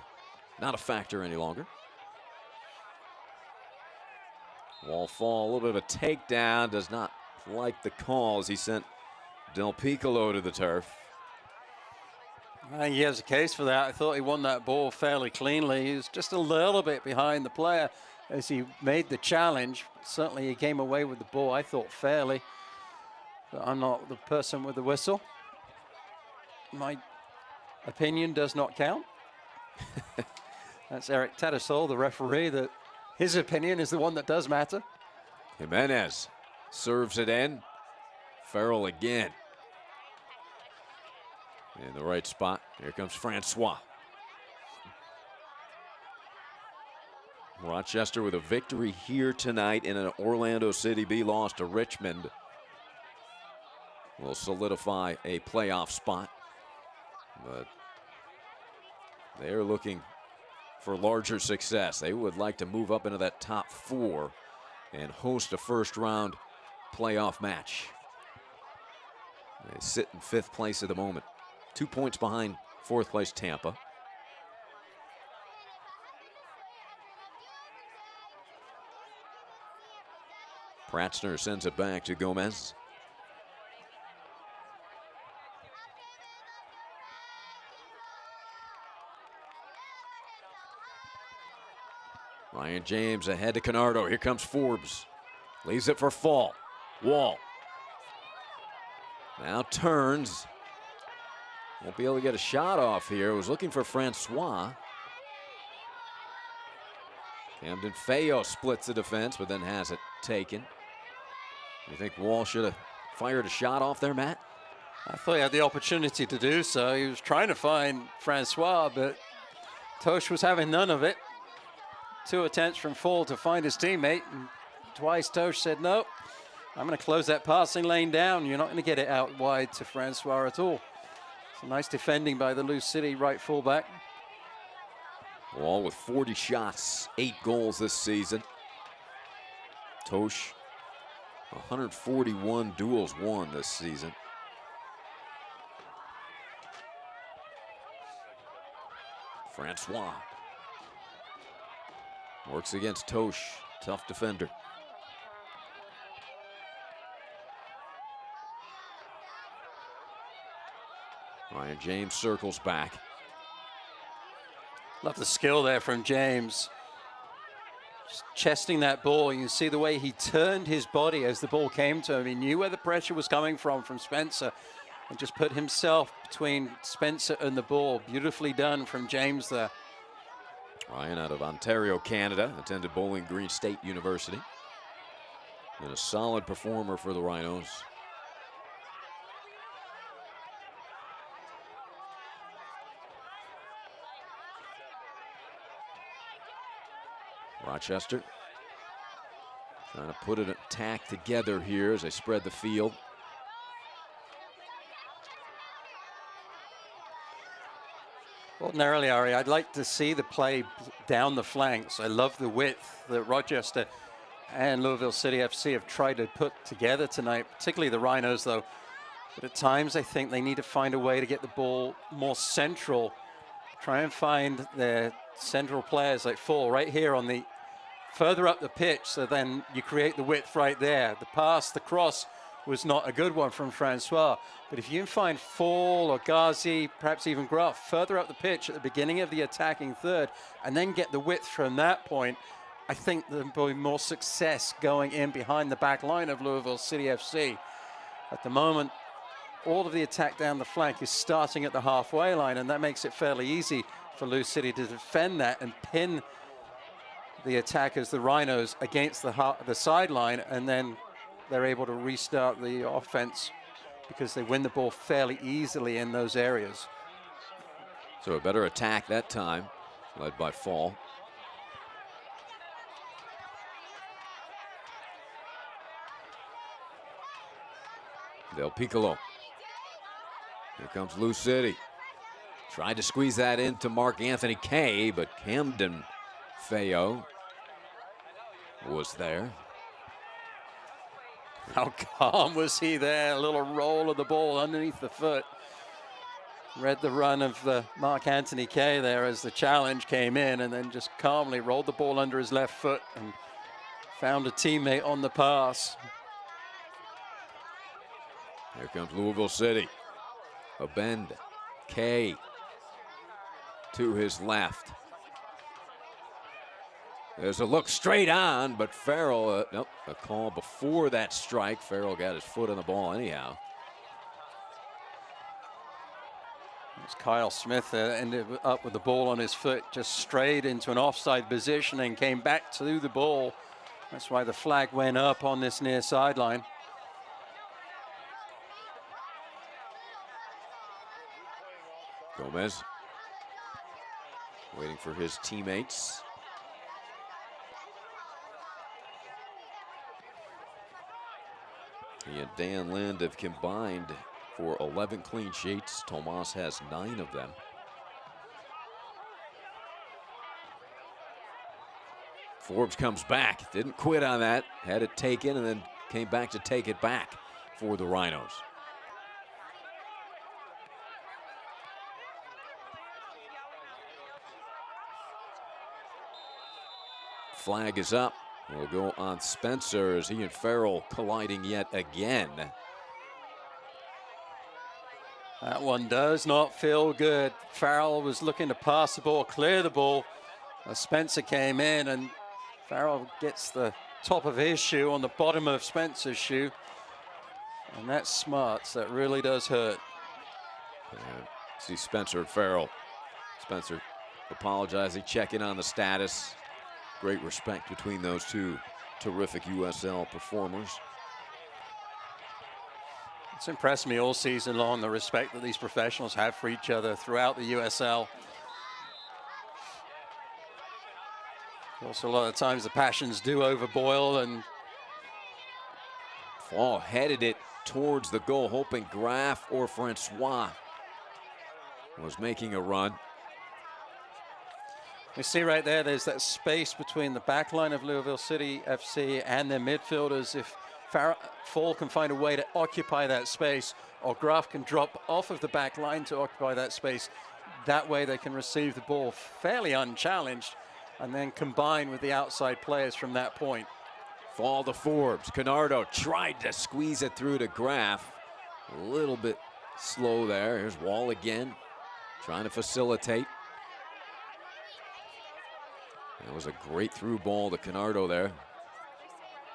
S1: not a factor any longer. Wall fall, a little bit of a takedown. Does not like the call as he sent Del Piccolo to the turf.
S2: I think he has a case for that. I thought he won that ball fairly cleanly. He was just a little bit behind the player as he made the challenge. Certainly he came away with the ball, I thought, fairly. But I'm not the person with the whistle. My opinion does not count. That's Eric Tadasol, the referee, that his opinion is the one that does matter.
S1: Jimenez serves it in. Farrell again. In the right spot. Here comes Francois. Rochester with a victory here tonight in an Orlando City B loss to Richmond will solidify a playoff spot. But they are looking for larger success. They would like to move up into that top 4 and host a first-round playoff match. They sit in 5th place at the moment. 2 points behind 4th place Tampa. Pratzner sends it back to Gomez. Ryan James ahead to Canardo. Here comes Forbes. Leaves it for Fall. Wall. Now turns. Won't be able to get a shot off here. Was looking for Francois. Camden Feo splits the defense, but then has it taken. You think Wall should have fired a shot off there, Matt?
S2: I thought he had the opportunity to do so. He was trying to find Francois, but Tosh was having none of it. 2 attempts from Fall to find his teammate, and twice Tosh said no. I'm going to close that passing lane down. You're not going to get it out wide to Francois at all. It's a nice defending by the Lou City right fullback.
S1: Wall with 40 shots, 8 goals this season. Tosh, 141 duels won this season. Francois works against Tosh, tough defender. Ryan James circles back.
S2: Love the skill there from James. Just chesting that ball. You can see the way he turned his body as the ball came to him. He knew where the pressure was coming from Spencer, and just put himself between Spencer and the ball. Beautifully done from James there.
S1: Ryan out of Ontario, Canada, attended Bowling Green State University. And a solid performer for the Rhinos. Rochester trying to put an attack together here as they spread the field.
S2: Ordinarily, Ari, I'd like to see the play down the flanks. I love the width that Rochester and Louisville City FC have tried to put together tonight, particularly the Rhinos, though. But at times, I think they need to find a way to get the ball more central. Try and find their central players like fall right here on the further up the pitch, so then you create the width right there. The pass, the cross was not a good one from Francois, but if you can find Fall or Ghazi, perhaps even Graf, further up the pitch at the beginning of the attacking third, and then get the width from that point, I think there'll be more success going in behind the back line of Louisville City FC. At the moment, all of the attack down the flank is starting at the halfway line, and that makes it fairly easy for Lou City to defend that and pin the attackers, the Rhinos, against the sideline, and then they're able to restart the offense because they win the ball fairly easily in those areas.
S1: So a better attack that time, led by Fall. Del Piccolo. Here comes Lou City. Tried to squeeze that into Mark Anthony Kay, but Camden Feo was there.
S2: How calm was he there? A little roll of the ball underneath the foot. Read the run of the Mark Anthony Kay there as the challenge came in, and then just calmly rolled the ball under his left foot and found a teammate on the pass.
S1: Here comes Louisville City. A bend. Kay to his left. There's a look straight on, but Farrell, nope, a call before that strike. Farrell got his foot on the ball anyhow.
S2: As Kyle Smith ended up with the ball on his foot, just strayed into an offside position and came back to the ball. That's why the flag went up on this near sideline.
S1: Gomez waiting for his teammates. He and Dan Lind have combined for 11 clean sheets. Tomas has 9 of them. Forbes comes back, didn't quit on that, had it taken and then came back to take it back for the Rhinos. Flag is up. We'll go on Spencer as he and Farrell colliding yet again.
S2: That one does not feel good. Farrell was looking to pass the ball, clear the ball. Spencer came in and Farrell gets the top of his shoe on the bottom of Spencer's shoe. And that smarts, that really does hurt.
S1: See Spencer and Farrell. Spencer apologizing, checking on the status. Great respect between those two terrific USL performers.
S2: It's impressed me all season long, the respect that these professionals have for each other throughout the USL. Also, a lot of times the passions do overboil, and
S1: Fall headed it towards the goal, hoping Graf or Francois was making a run.
S2: You see right there, there's that space between the back line of Louisville City FC and their midfielders. If Fall can find a way to occupy that space, or Graf can drop off of the back line to occupy that space, that way they can receive the ball fairly unchallenged and then combine with the outside players from that point.
S1: Fall to Forbes. Canardo tried to squeeze it through to Graf. A little bit slow there. Here's Wall again, trying to facilitate. That was a great through ball to Canardo there.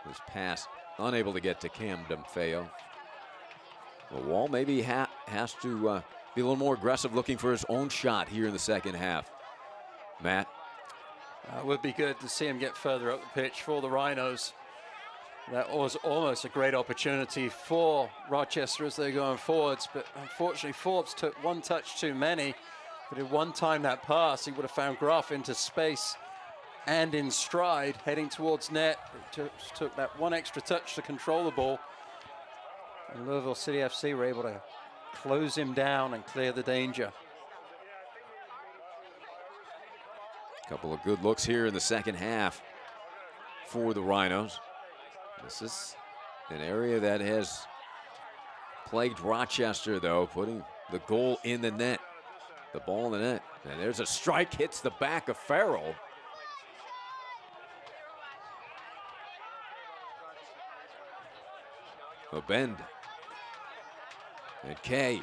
S1: His pass unable to get to Camden Feo. Well, Wall maybe has to be a little more aggressive, looking for his own shot here in the second half. Matt?
S2: It would be good to see him get further up the pitch for the Rhinos. That was almost a great opportunity for Rochester as they're going forwards, but unfortunately Forbes took one touch too many. But if one time that pass, he would have found Graf into space and in stride, heading towards net. It took that one extra touch to control the ball. And Louisville City FC were able to close him down and clear the danger.
S1: Couple of good looks here in the second half for the Rhinos. This is an area that has plagued Rochester, though, putting the goal in the net. The ball in the net. And there's a strike, hits the back of Farrell. A bend. And Kay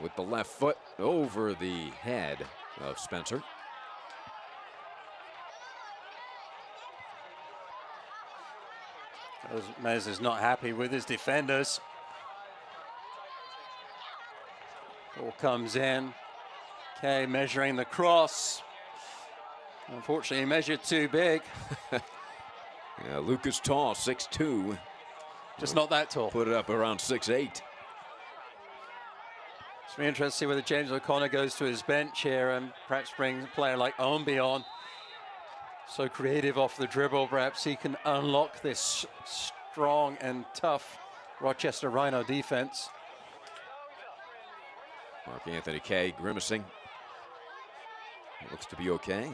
S1: with the left foot over the head of Spencer.
S2: Mez is not happy with his defenders. Ball comes in. Kay measuring the cross. Unfortunately, he measured too big.
S1: Yeah, Lucas tall, 6'2".
S2: Just not that tall.
S1: Put it up around 6'8".
S2: It's be interesting to see whether James O'Connor goes to his bench here and perhaps brings a player like Ownby on. So creative off the dribble, perhaps he can unlock this strong and tough Rochester Rhino defense.
S1: Mark Anthony Kay grimacing. Looks to be okay.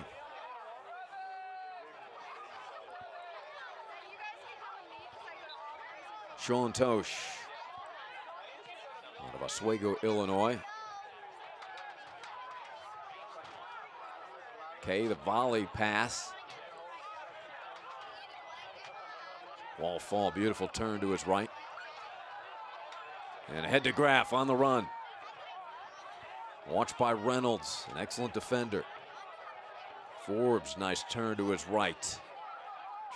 S1: Sean Tosh out of Oswego, Illinois. Kay, the volley pass. Wall fall, beautiful turn to his right. And ahead to Graf on the run. Watched by Reynolds, an excellent defender. Forbes, nice turn to his right.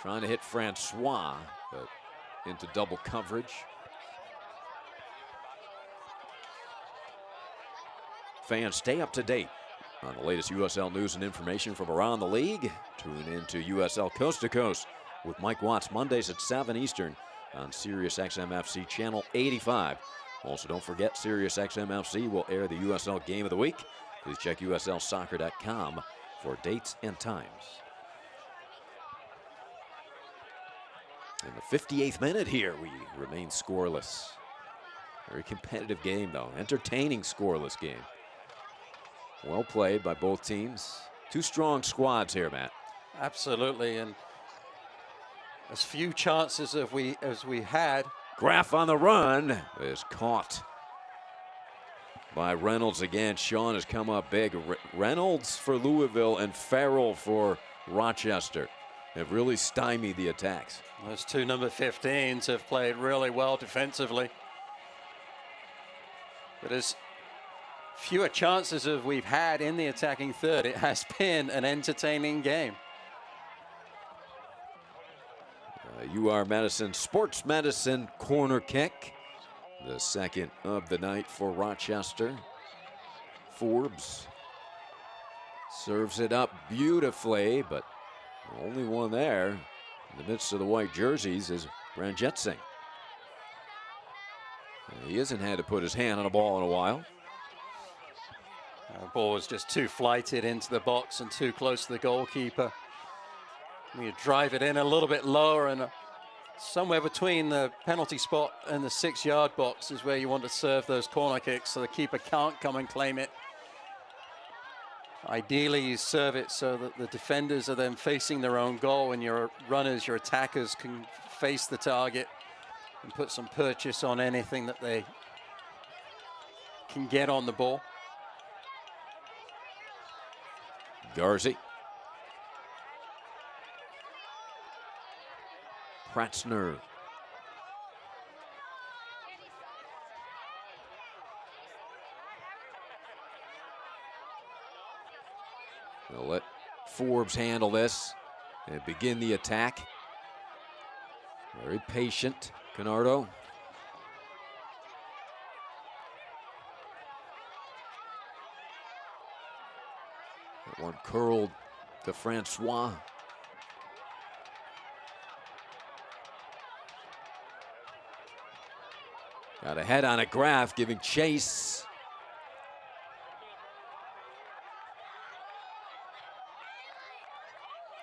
S1: Trying to hit Francois, but into double coverage. Fans, stay up to date on the latest USL news and information from around the league. Tune in to USL Coast to Coast with Mike Watts, Mondays at 7 Eastern on Sirius XM FC Channel 85. Also, don't forget, Sirius XM FC will air the USL Game of the Week. Please check USLsoccer.com for dates and times. In the 58th minute here, we remain scoreless. Very competitive game, though. Entertaining scoreless game. Well played by both teams. Two strong squads here, Matt.
S2: Absolutely, and as few chances as we had.
S1: Graf on the run is caught by Reynolds again. Sean has come up big. Reynolds for Louisville and Farrell for Rochester have really stymied the attacks.
S2: Those two number 15s have played really well defensively. But as fewer chances as we've had in the attacking third, it has been an entertaining game.
S1: UR Medicine Sports Medicine corner kick. The second of the night for Rochester. Forbes serves it up beautifully, but the only one there in the midst of the white jerseys is Ranjitsingh. He hasn't had to put his hand on a ball in a while.
S2: The ball was just too flighted into the box and too close to the goalkeeper. You drive it in a little bit lower and somewhere between the penalty spot and the 6-yard box is where you want to serve those corner kicks so the keeper can't come and claim it. Ideally, you serve it so that the defenders are then facing their own goal and your runners, your attackers can face the target and put some purchase on anything that they can get on the ball.
S1: Garzi. Pratzner. They'll let Forbes handle this and begin the attack. Very patient, Canardo. That one curled to Francois. Got a head on a Graf, giving chase.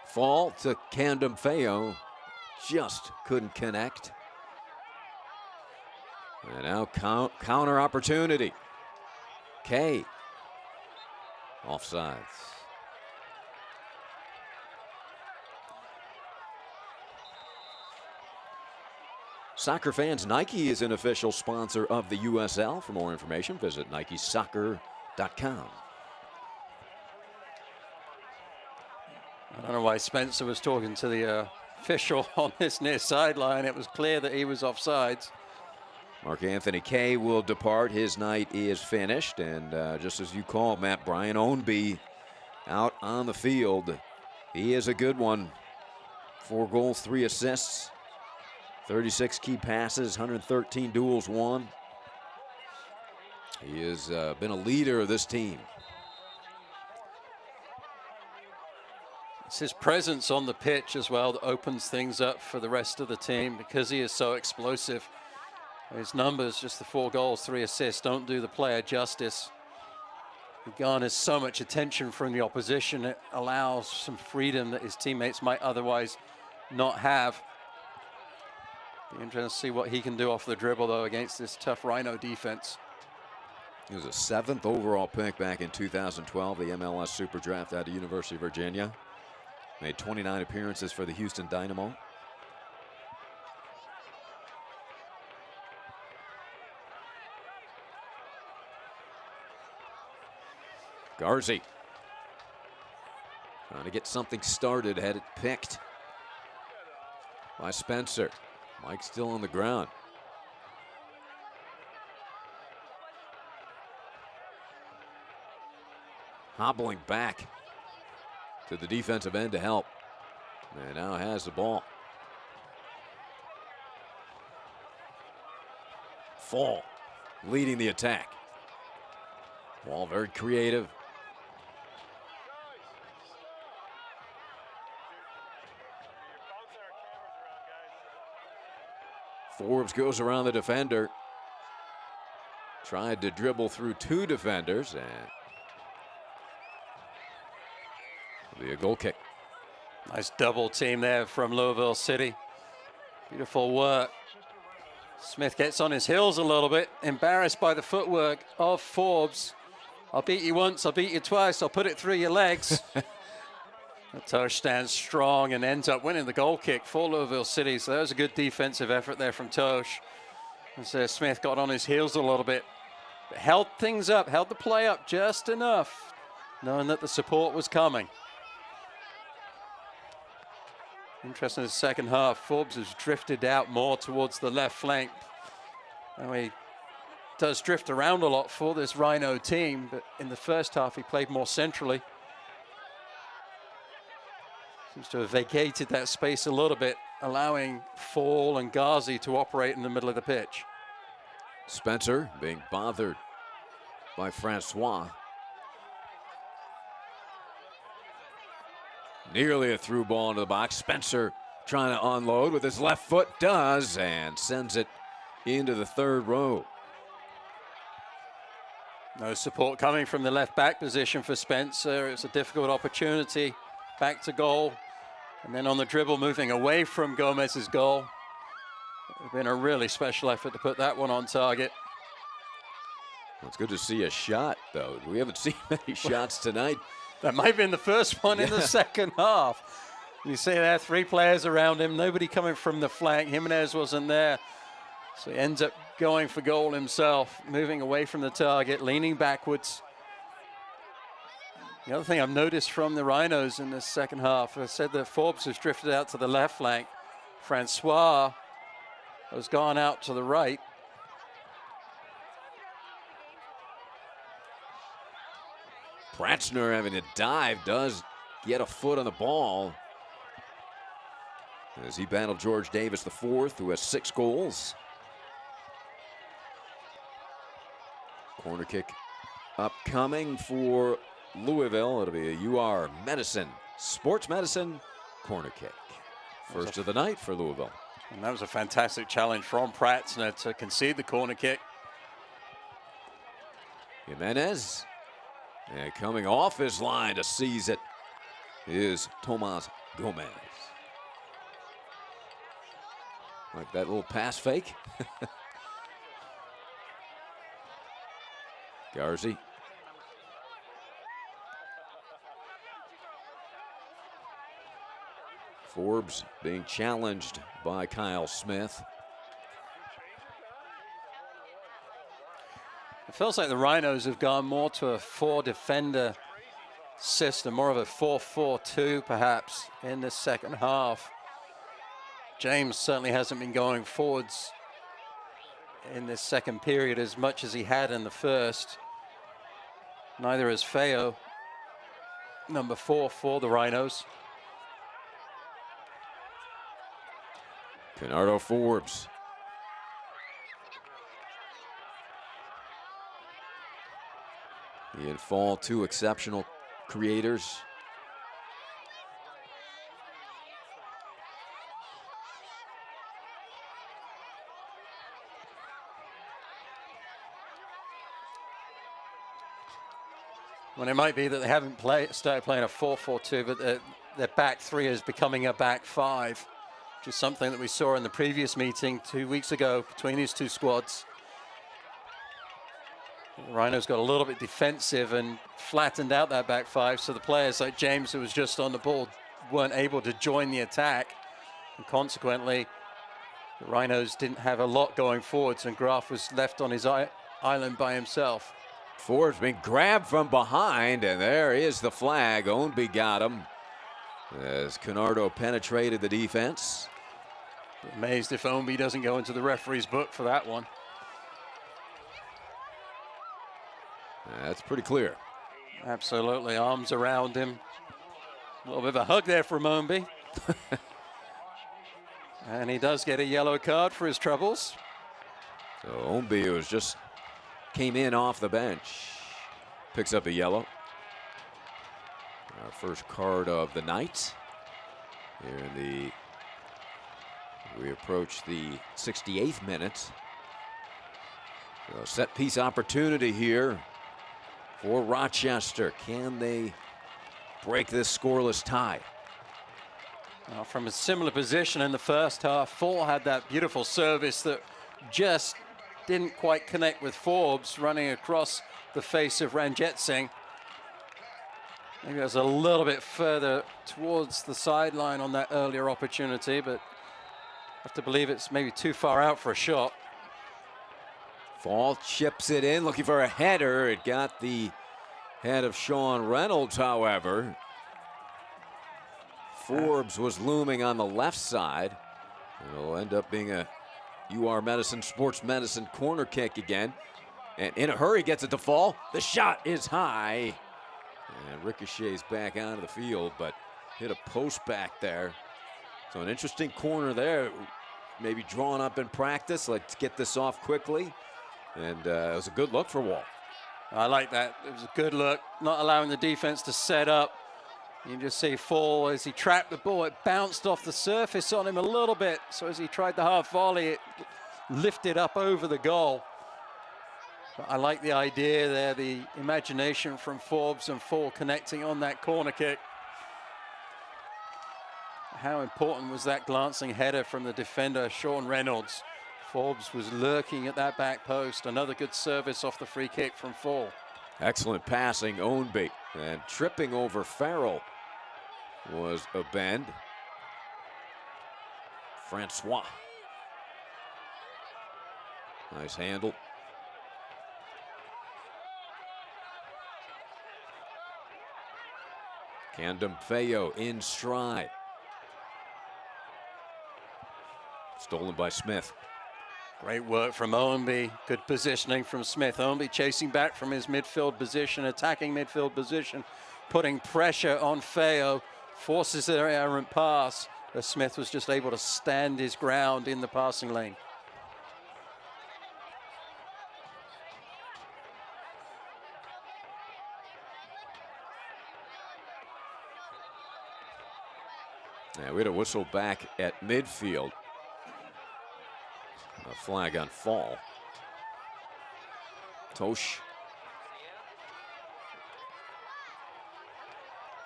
S1: Fall to Candom-Feo, just couldn't connect. And now counter opportunity. Kay, offsides. Soccer fans, Nike is an official sponsor of the USL. For more information, visit nikesoccer.com.
S2: I don't know why Spencer was talking to the official on this near sideline. It was clear that he was offsides.
S1: Mark Anthony Kay will depart. His night is finished. And just as you called, Matt, Brian Ownby out on the field. He is a good one. 4 goals, 3 assists, 36 key passes, 113 duels won. He has been a leader of this team.
S2: It's his presence on the pitch as well that opens things up for the rest of the team because he is so explosive. His numbers, just the 4 goals, 3 assists, don't do the player justice. He garners so much attention from the opposition. It allows some freedom that his teammates might otherwise not have. Be interesting to see what he can do off the dribble, though, against this tough Rhino defense.
S1: He was a 7th overall pick back in 2012, the MLS Super Draft out of University of Virginia. Made 29 appearances for the Houston Dynamo. Garzi trying to get something started, had it picked by Spencer. Mike still on the ground. Hobbling back to the defensive end to help. And now has the ball. Fall leading the attack. Ball very creative. Forbes goes around the defender. Tried to dribble through 2 defenders and it'll be a goal kick.
S2: Nice double team there from Louisville City. Beautiful work. Smith gets on his heels a little bit, embarrassed by the footwork of Forbes. I'll beat you once, I'll beat you twice, I'll put it through your legs. Tosh stands strong and ends up winning the goal kick for Louisville City. So that was a good defensive effort there from Tosh. As Smith got on his heels a little bit. But held things up, held the play up just enough, knowing that the support was coming. Interesting in the second half, Forbes has drifted out more towards the left flank. Now he does drift around a lot for this Rhino team, but in the first half he played more centrally. Seems to have vacated that space a little bit, allowing Fall and Ghazi to operate in the middle of the pitch.
S1: Spencer being bothered by Francois. Nearly a through ball into the box. Spencer trying to unload with his left foot, does, and sends it into the 3rd row.
S2: No support coming from the left back position for Spencer. It's a difficult opportunity. Back to goal. And then on the dribble, moving away from Gomez's goal. It's been a really special effort to put that one on target.
S1: It's good to see a shot, though. We haven't seen many shots tonight.
S2: That might have been the first one in the second half. You see there, 3 players around him, nobody coming from the flank. Jimenez wasn't there. So he ends up going for goal himself, moving away from the target, leaning backwards. The other thing I've noticed from the Rhinos in this second half, I said that Forbes has drifted out to the left flank. Francois has gone out to the right.
S1: Pratzner having to dive, does get a foot on the ball as he battled George Davis IV, who has 6 goals. Corner kick upcoming for Louisville. It'll be a UR Medicine, Sports Medicine corner kick. First of the night for Louisville.
S2: And that was a fantastic challenge from Pratzner to concede the corner kick.
S1: Jimenez. And coming off his line to seize it is Tomas Gomez. Like that little pass fake. Garzi. Forbes being challenged by Kyle Smith.
S2: It feels like the Rhinos have gone more to a 4-defender system, more of a 4-4-2 perhaps in the second half. James certainly hasn't been going forwards in this second period as much as he had in the first. Neither is Feo, number 4 for the Rhinos.
S1: Bernardo Forbes. He and Fall, 2 exceptional creators.
S2: Well, it might be that they haven't started playing a 4-4-2, but their back 3 is becoming a back 5, which is something that we saw in the previous meeting 2 weeks ago between these 2 squads. The Rhinos got a little bit defensive and flattened out that back 5, so the players like James, who was just on the ball, weren't able to join the attack. And consequently, the Rhinos didn't have a lot going forwards, and Graf was left on his island by himself.
S1: Forbes being grabbed from behind, and there is the flag. Ownby got him as Canardo penetrated the defense.
S2: Amazed if Ownby doesn't go into the referee's book for that one.
S1: That's pretty clear.
S2: Absolutely, arms around him. A little bit of a hug there from Ownby. And he does get a yellow card for his troubles.
S1: So Ownby, who just came in off the bench, picks up a yellow. Our first card of the night. Here we approach the 68th minute. So set piece opportunity here for Rochester. Can they break this scoreless tie?
S2: Well, from a similar position in the first half, Fall had that beautiful service that just didn't quite connect with Forbes, running across the face of Ranjit Singh. Maybe it was a little bit further towards the sideline on that earlier opportunity, but I have to believe it's maybe too far out for a shot.
S1: Fall chips it in, looking for a header. It got the head of Sean Reynolds, however. Forbes was looming on the left side. It'll end up being a UR Medicine, Sports Medicine corner kick again. And in a hurry gets it to Fall. The shot is high. And ricochets back onto the field, but hit a post back there. So an interesting corner there. Maybe drawn up in practice. Let's get this off quickly. And it was a good look for Wall.
S2: I like that. It was a good look, not allowing the defense to set up. You can just see Fall as he trapped the ball. It bounced off the surface on him a little bit. So as he tried the half volley, it lifted up over the goal. But I like the idea there, the imagination from Forbes and Fall connecting on that corner kick. how important was that glancing header from the defender, Sean Reynolds. Forbes was lurking at that back post. Another good service off the free kick from Fall.
S1: Excellent passing, Ownby. And tripping over Farrell was a bend. Francois. Nice handle. Candom-Feo in stride. Stolen by Smith.
S2: Great work from Ownby. Good positioning from Smith. Ownby chasing back from his midfield position, attacking midfield position, putting pressure on Feo, forces an errant pass, but Smith was just able to stand his ground in the passing lane.
S1: Yeah, we had a whistle back at midfield. A flag on Fall. Tosh.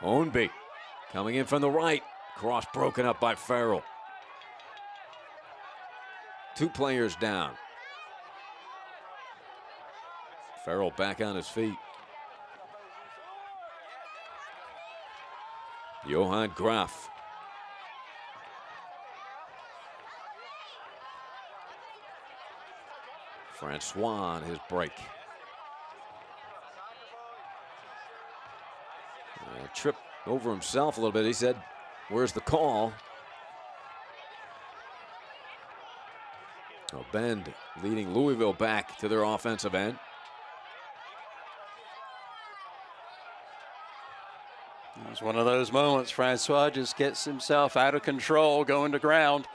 S1: Ownby coming in from the right. Cross broken up by Farrell. 2 players down. Farrell back on his feet. Johan Graf. Francois on his break. Tripped over himself a little bit. He said, "Where's the call?" Bend leading Louisville back to their offensive end.
S2: It was one of those moments. Francois just gets himself out of control, going to ground.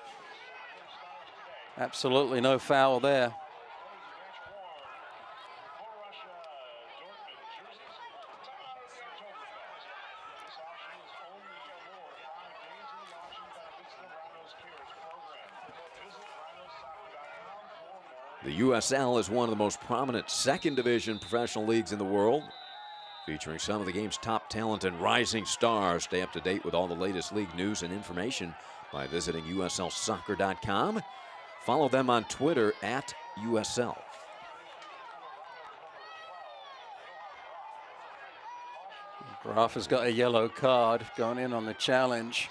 S2: Absolutely no foul there.
S1: The USL is one of the most prominent second division professional leagues in the world, featuring some of the game's top talent and rising stars. Stay up to date with all the latest league news and information by visiting uslsoccer.com. Follow them on Twitter at USL.
S2: Graf has got a yellow card going in on the challenge.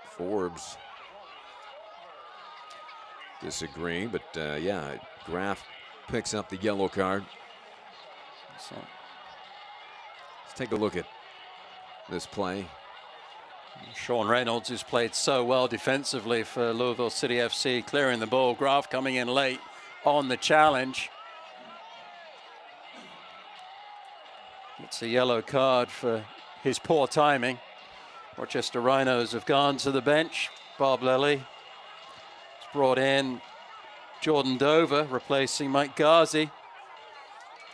S1: Forbes disagreeing, but yeah, Graf picks up the yellow card. So let's take a look at this play.
S2: Sean Reynolds, who's played so well defensively for Louisville City FC, clearing the ball. Graf coming in late on the challenge. It's a yellow card for his poor timing. Rochester Rhinos have gone to the bench. Bob Lilly has brought in Jordan Dover, replacing Mike Garzi.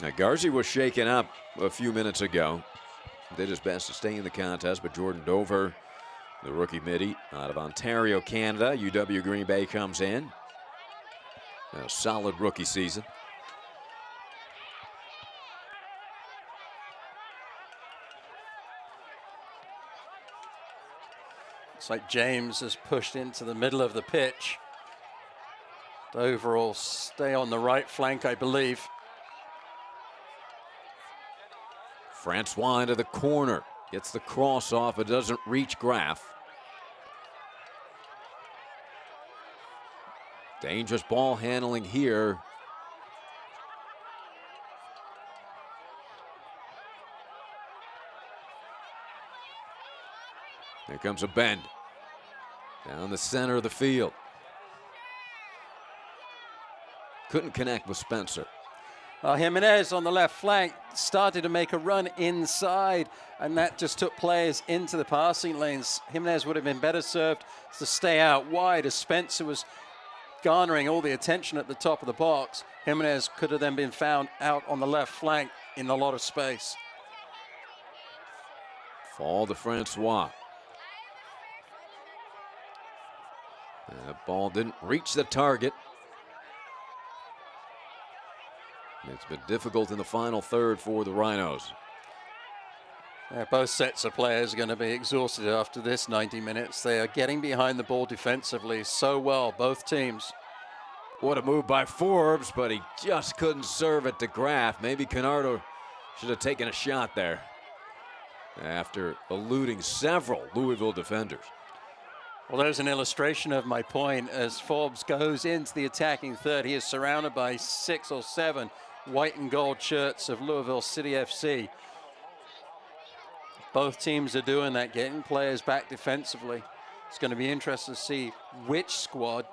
S1: Now, Garzi was shaken up a few minutes ago. Did his best to stay in the contest, but Jordan Dover, the rookie midi out of Ontario, Canada, UW Green Bay, comes in. A solid rookie season.
S2: It's like James has pushed into the middle of the pitch. Dover will stay on the right flank, I believe.
S1: Francois into the corner. Gets the cross off. It doesn't reach Graf. Dangerous ball handling here. There comes a bend. Down the center of the field. Couldn't connect with Spencer.
S2: Jimenez on the left flank started to make a run inside, and that just took players into the passing lanes. Jimenez would have been better served to stay out wide as Spencer was garnering all the attention at the top of the box. Jimenez could have then been found out on the left flank in a lot of space.
S1: Fall to Francois. That ball didn't reach the target. It's been difficult in the final third for the Rhinos.
S2: Both sets of players are going to be exhausted after this 90 minutes. They are getting behind the ball defensively so well, both teams.
S1: What a move by Forbes, but he just couldn't serve it to Graff. Maybe Canardo should have taken a shot there after eluding several Louisville defenders.
S2: Well, there's an illustration of my point. As Forbes goes into the attacking third, he is surrounded by 6 or 7 white and gold shirts of Louisville City FC. Both teams are doing that, getting players back defensively. It's going to be interesting to see which squad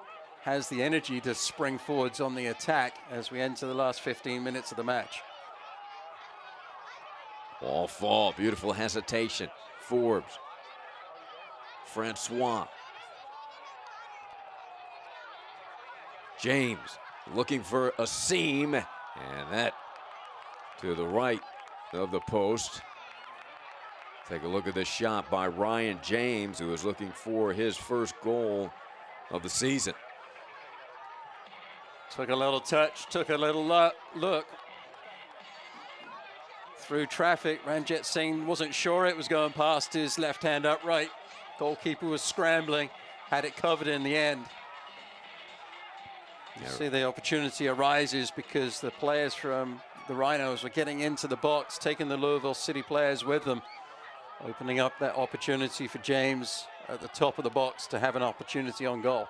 S2: has the energy to spring forwards on the attack as we enter the last 15 minutes of the match.
S1: Ball fall, beautiful hesitation. Forbes, Francois. James looking for a seam, and that to the right of the post. Take a look at this shot by Ryan James, who is looking for his first goal of the season.
S2: Took a little touch, took a little look. Through traffic, Ranjit Singh wasn't sure it was going past his left-hand upright. Goalkeeper was scrambling, had it covered in the end. You see the opportunity arises because the players from the Rhinos were getting into the box, taking the Louisville City players with them, opening up that opportunity for James at the top of the box to have an opportunity on goal.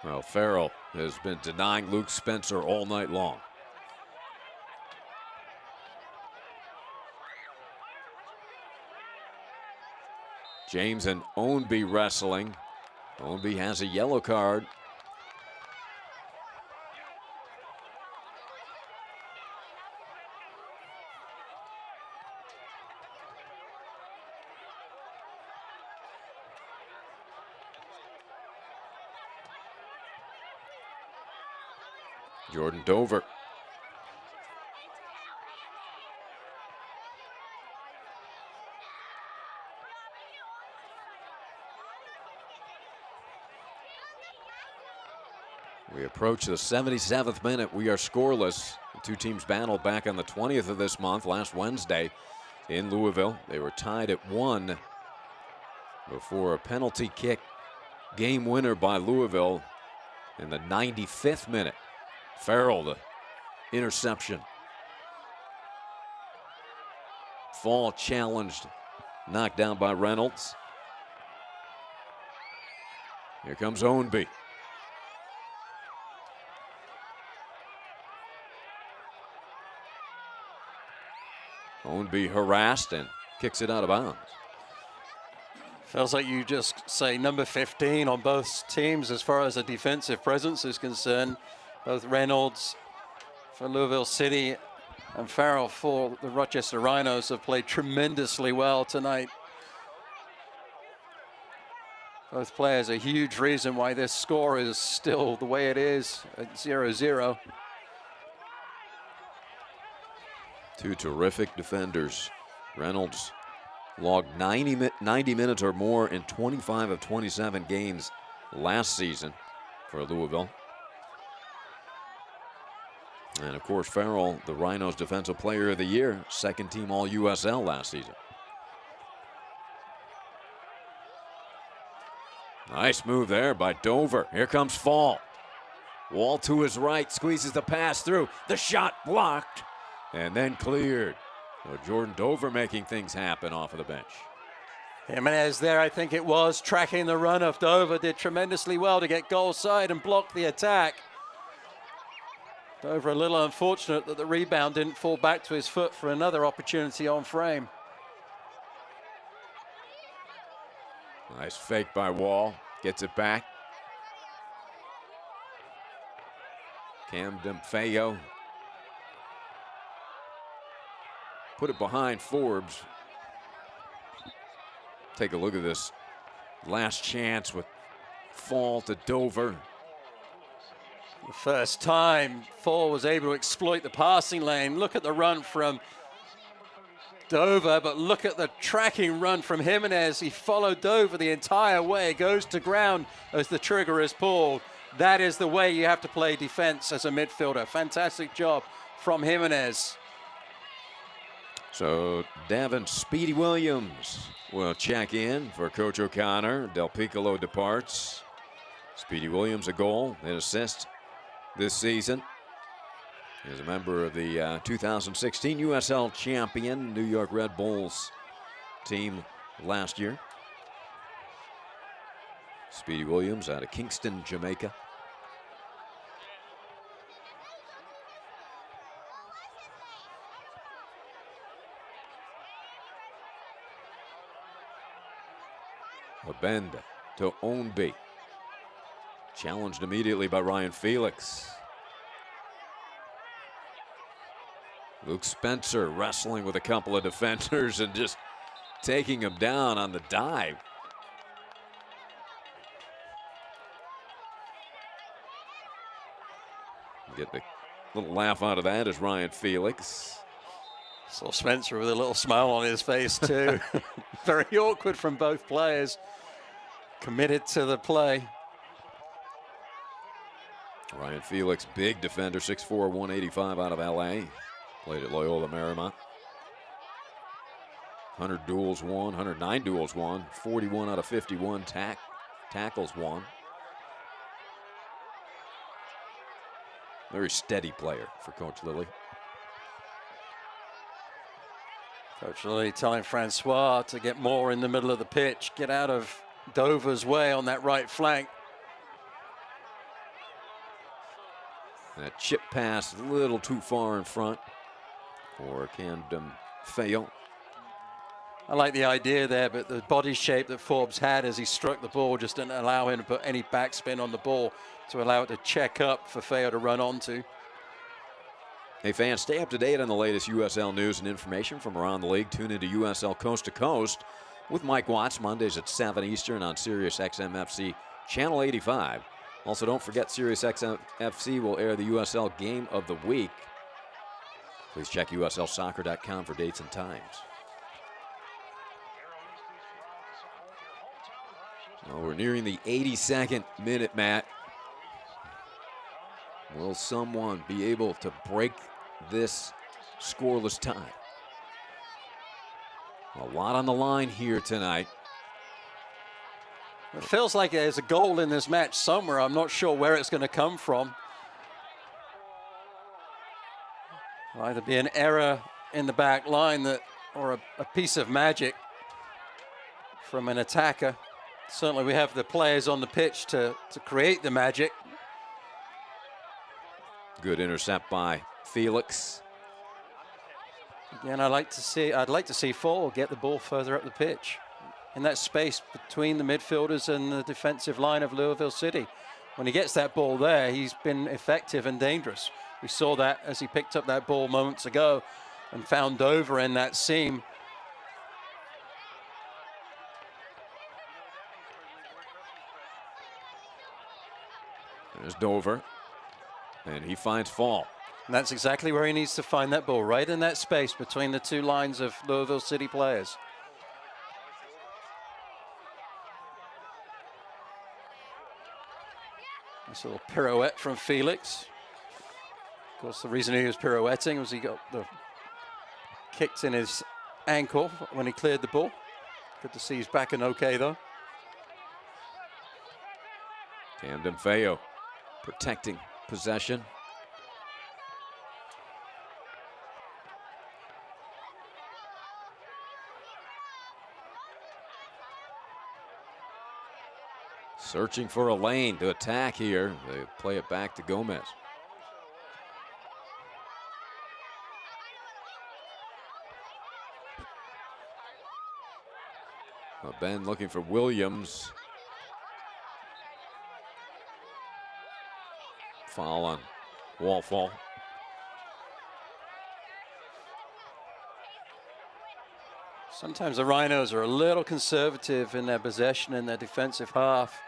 S1: Well, Farrell has been denying Luke Spencer all night long. James and Ownby wrestling. Ownby has a yellow card. Jordan Dover. We approach the 77th minute. We are scoreless. The two teams battled back on the 20th of this month, last Wednesday in Louisville. They were tied at 1 before a penalty kick game winner by Louisville in the 95th minute. Farrell, the interception. Fall challenged, knocked down by Reynolds. Here comes Ownby. Ownby harassed and kicks it out of bounds.
S2: Feels like you just say number 15 on both teams as far as a defensive presence is concerned. Both Reynolds for Louisville City and Farrell for the Rochester Rhinos have played tremendously well tonight. Both players a huge reason why this score is still the way it is at 0-0.
S1: Two terrific defenders. Reynolds logged 90 minutes or more in 25 of 27 games last season for Louisville. And of course, Farrell, the Rhinos Defensive Player of the Year, second team All-USL last season. Nice move there by Dover. Here comes Fall. Wall to his right, squeezes the pass through. The shot blocked and then cleared. So Jordan Dover making things happen off of the bench.
S2: Jimenez there, I think it was, tracking the run of Dover, did tremendously well to get goal side and block the attack. Dover a little unfortunate that the rebound didn't fall back to his foot for another opportunity on frame.
S1: Nice fake by Wall, gets it back. Camden Feo. Put it behind Forbes. Take a look at this last chance with Fall to Dover.
S2: The first time Fall was able to exploit the passing lane. Look at the run from Dover, but look at the tracking run from Jimenez. He followed Dover the entire way, goes to ground as the trigger is pulled. that is the way you have to play defense as a midfielder. Fantastic job from Jimenez.
S1: So Davin Speedy Williams will check in for Coach O'Connor. Del Piccolo departs. Speedy Williams a goal and assist this season. He is a member of the 2016 USL champion New York Red Bulls team last year. Speedy Williams out of Kingston, Jamaica. A bend to Ownby. Challenged immediately by Ryan Felix. Luke Spencer wrestling with a couple of defenders and just taking him down on the dive. Get a little laugh out of that as Ryan Felix.
S2: So Spencer with a little smile on his face too. Very awkward from both players. Committed to the play.
S1: Ryan Felix, big defender, 6'4", 185 out of LA. Played at Loyola Marymount. 100 duels won, 109 duels won, 41 out of 51 tackles won. Very steady player for Coach Lilly.
S2: Coach Lilly telling Francois to get more in the middle of the pitch, get out of Dover's way on that right flank.
S1: That chip pass a little too far in front for Camden Fayol.
S2: I like the idea there, but the body shape that Forbes had as he struck the ball just didn't allow him to put any backspin on the ball to allow it to check up for Fayol to run onto.
S1: Hey fans, stay up to date on the latest USL news and information from around the league. Tune into USL Coast to Coast with Mike Watts, Mondays at 7 Eastern on Sirius XM FC Channel 85. Also, don't forget Sirius XM FC will air the USL Game of the Week. Please check USLsoccer.com for dates and times. Well, we're nearing the 82nd minute, Matt. Will someone be able to break this scoreless tie? A lot on the line here tonight.
S2: It feels like there's a goal in this match somewhere. I'm not sure where it's going to come from. It'll either be an error in the back line that, or a piece of magic from an attacker. Certainly we have the players on the pitch to create the magic.
S1: Good intercept by Felix.
S2: Again, I'd like to see Fall get the ball further up the pitch in that space between the midfielders and the defensive line of Louisville City. When he gets that ball there, he's been effective and dangerous. We saw that as he picked up that ball moments ago and found Dover in that seam.
S1: There's Dover, and he finds Fall.
S2: And that's exactly where he needs to find that ball, right in that space between the two lines of Louisville City players. Nice little pirouette from Felix. Of course, the reason he was pirouetting was he got the kicks in his ankle when he cleared the ball. Good to see he's back and okay, though.
S1: Camden Fayol protecting possession. Searching for a lane to attack here. They play it back to Gomez. Ben looking for Williams. Foul on Wallfall.
S2: Sometimes the Rhinos are a little conservative in their possession in their defensive half.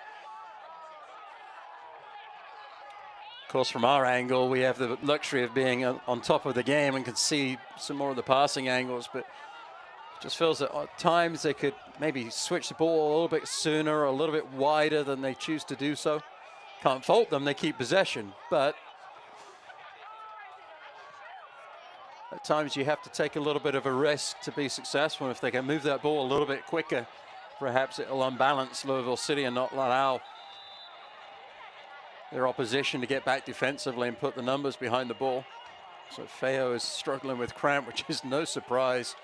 S2: Of course, from our angle, we have the luxury of being on top of the game and can see some more of the passing angles, but it just feels that at times they could maybe switch the ball a little bit sooner or a little bit wider than they choose to do so. Can't fault them, they keep possession, but at times you have to take a little bit of a risk to be successful. If they can move that ball a little bit quicker, perhaps it'll unbalance Louisville City and not allow their opposition to get back defensively and put the numbers behind the ball. So Feo is struggling with cramp, which is no surprise.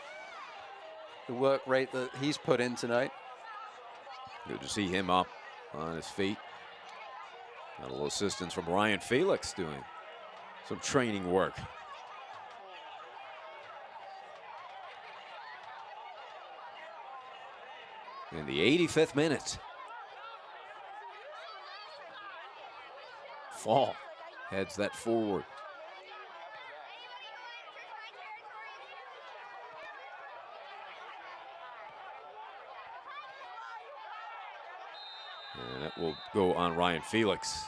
S2: The work rate that he's put in tonight.
S1: Good to see him up on his feet. Got a little assistance from Ryan Felix doing some training work. In the 85th minute. Fall heads that forward. And that will go on Ryan Felix.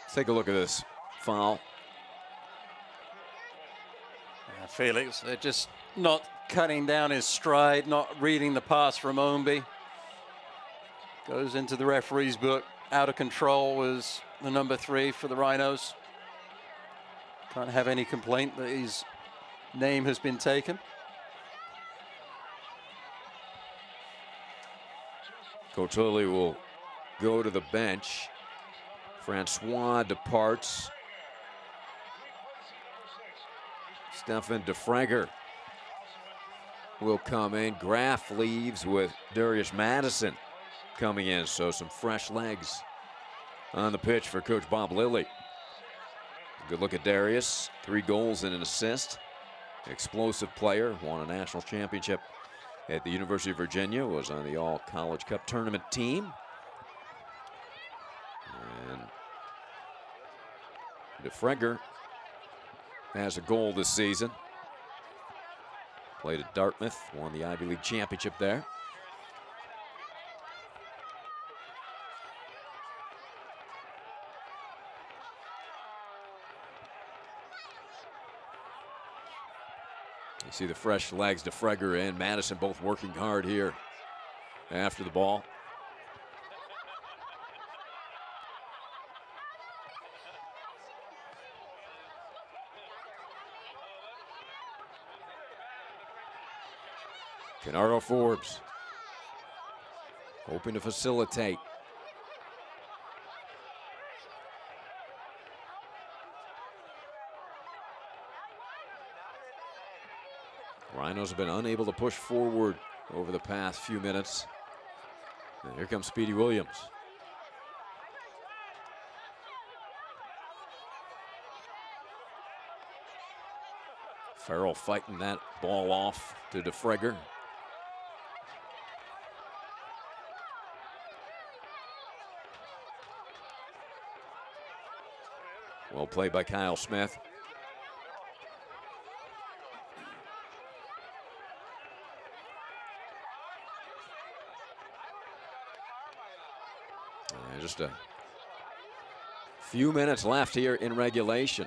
S1: Let's take a look at this foul.
S2: Felix, they're just not cutting down his stride, not reading the pass from Ownby. Goes into the referee's book. Out of control was the number 3 for the Rhinos. Can't have any complaint that his name has been taken.
S1: Coach Lilly will go to the bench. Francois departs. Stefan DeFranker will come in. Graff leaves with Darius Madison coming in. So some fresh legs on the pitch for Coach Bob Lilly. Good look at Darius. 3 goals and an assist. Explosive player. Won a national championship at the University of Virginia. Was on the All-College Cup tournament team. And DeFranker has a goal this season. Played at Dartmouth, won the Ivy League championship there. You see the fresh legs, DeFranker and Madison both working hard here after the ball. Kennardo Forbes hoping to facilitate. Rhinos have been unable to push forward over the past few minutes. And here comes Speedy Williams. Farrell fighting that ball off to DeFranker. Well played by Kyle Smith. Just a few minutes left here in regulation.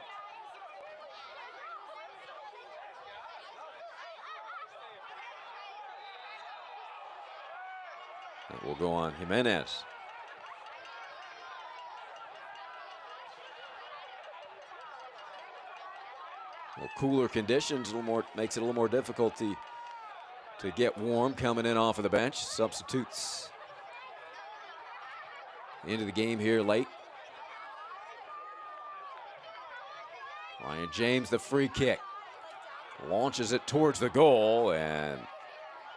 S1: It will go on Jimenez. Well, cooler conditions, makes it a little more difficult to get warm coming in off of the bench. Substitutes into the game here late. Ryan James, the free kick. Launches it towards the goal, and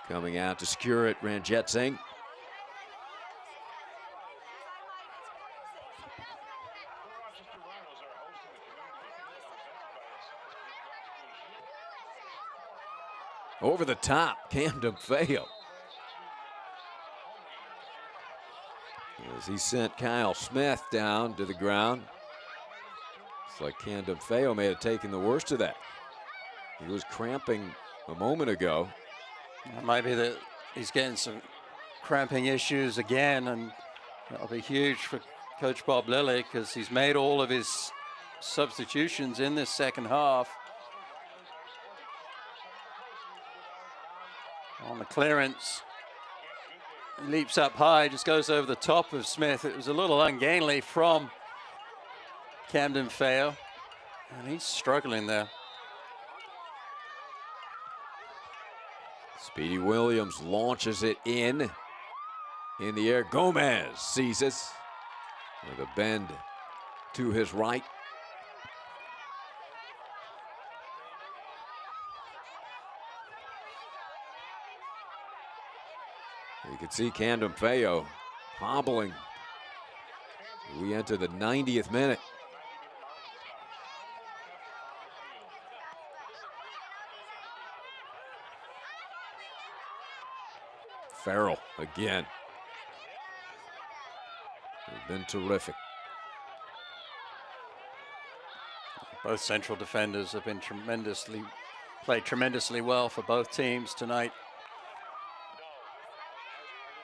S1: coming out to secure it, Ranjit Singh. Over the top, Camden Feo. As he sent Kyle Smith down to the ground. It's like Camden Feo may have taken the worst of that. He was cramping a moment ago.
S2: It might be that he's getting some cramping issues again, and that'll be huge for Coach Bob Lilly because he's made all of his substitutions in this second half. On the clearance, he leaps up high, just goes over the top of Smith. It was a little ungainly from Camden Feo, and he's struggling there.
S1: Speedy Williams launches it in the air. Gomez seizes with a bend to his right. You can see Camden Feo hobbling. We enter the 90th minute. Farrell again. They've been terrific.
S2: Both central defenders have been played tremendously well for both teams tonight.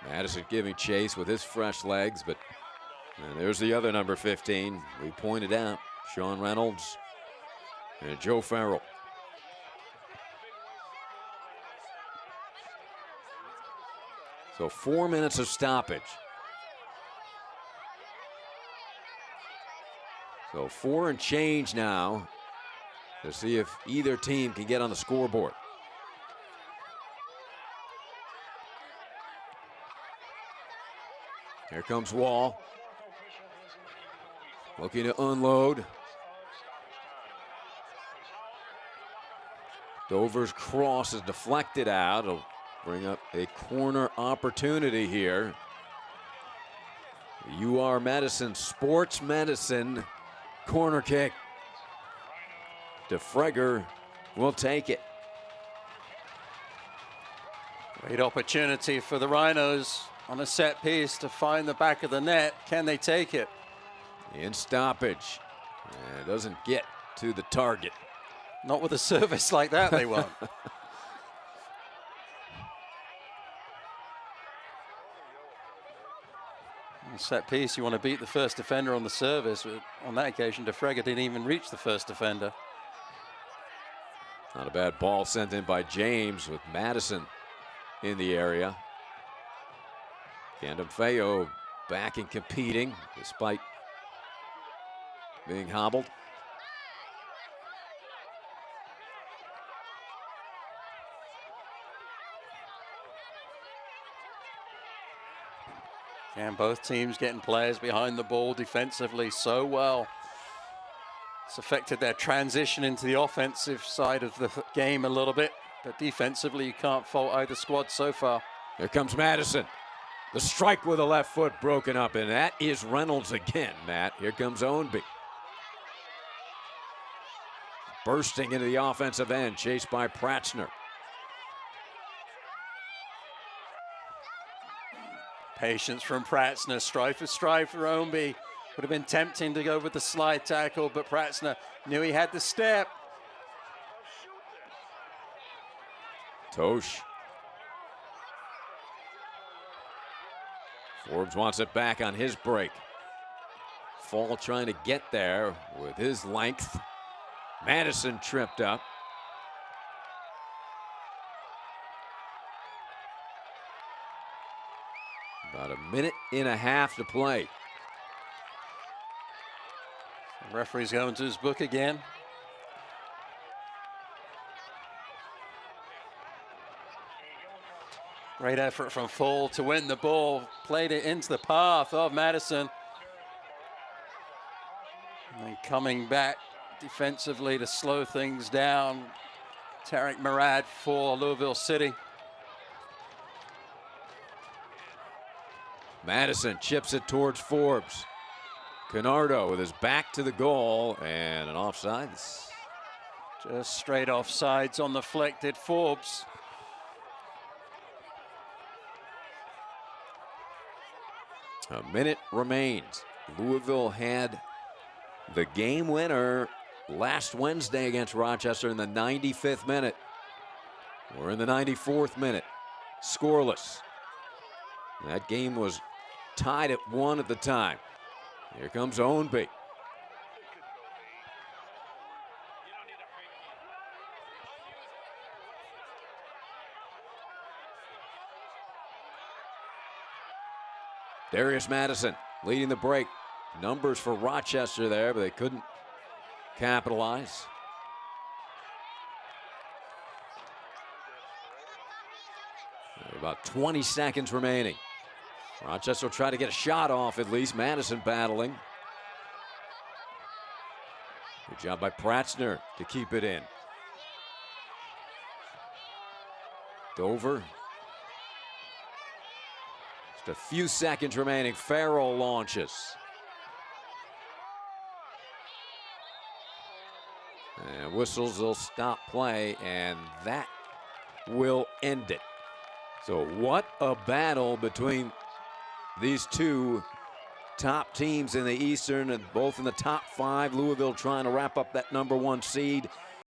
S1: Madison giving chase with his fresh legs, but there's the other number 15 we pointed out, Sean Reynolds and Joe Farrell. So 4 minutes of stoppage. So 4 and change now to see if either team can get on the scoreboard. Here comes Wall. Looking to unload. Dover's cross is deflected out. It'll bring up a corner opportunity here. UR Medicine, Sports Medicine corner kick. DeFreger will take it.
S2: Great opportunity for the Rhinos on a set piece to find the back of the net. Can they take it?
S1: In stoppage. And it doesn't get to the target.
S2: Not with a service like that, they won't. On set piece, you want to beat the first defender on the service. On that occasion, DeFreger didn't even reach the first defender.
S1: Not a bad ball sent in by James with Madison in the area. Camden Feo back and competing despite being hobbled.
S2: And both teams getting players behind the ball defensively so well. It's affected their transition into the offensive side of the game a little bit, but defensively you can't fault either squad so far.
S1: Here comes Madison. The strike with the left foot broken up, and that is Reynolds again, Matt. Here comes Ownby. Bursting into the offensive end, chased by Pratzner.
S2: Patience from Pratzner, stride for Ownby. Would have been tempting to go with the slide tackle, but Pratzner knew he had the step.
S1: Tosh. Forbes wants it back on his break. Fall trying to get there with his length. Madison tripped up. About a minute and a half to play.
S2: The referee's going to his book again. Great effort from Fall to win the ball. Played it into the path of Madison. And coming back defensively to slow things down. Tarek Murad for Louisville City.
S1: Madison chips it towards Forbes. Canardo with his back to the goal and an offsides.
S2: Just straight offsides on the flick did Forbes.
S1: A minute remains. Louisville had the game winner last Wednesday against Rochester in the 95th minute. We're in the 94th minute. Scoreless. That game was tied at 1 at the time. Here comes Ownby. Darius Madison leading the break. Numbers for Rochester there, but they couldn't capitalize. About 20 seconds remaining. Rochester will try to get a shot off at least. Madison battling. Good job by Pratzner to keep it in. Dover. Just a few seconds remaining. Farrell launches. And whistles will stop play, and that will end it. So what a battle between these two top teams in the Eastern, and both in the top 5. Louisville trying to wrap up that #1 seed.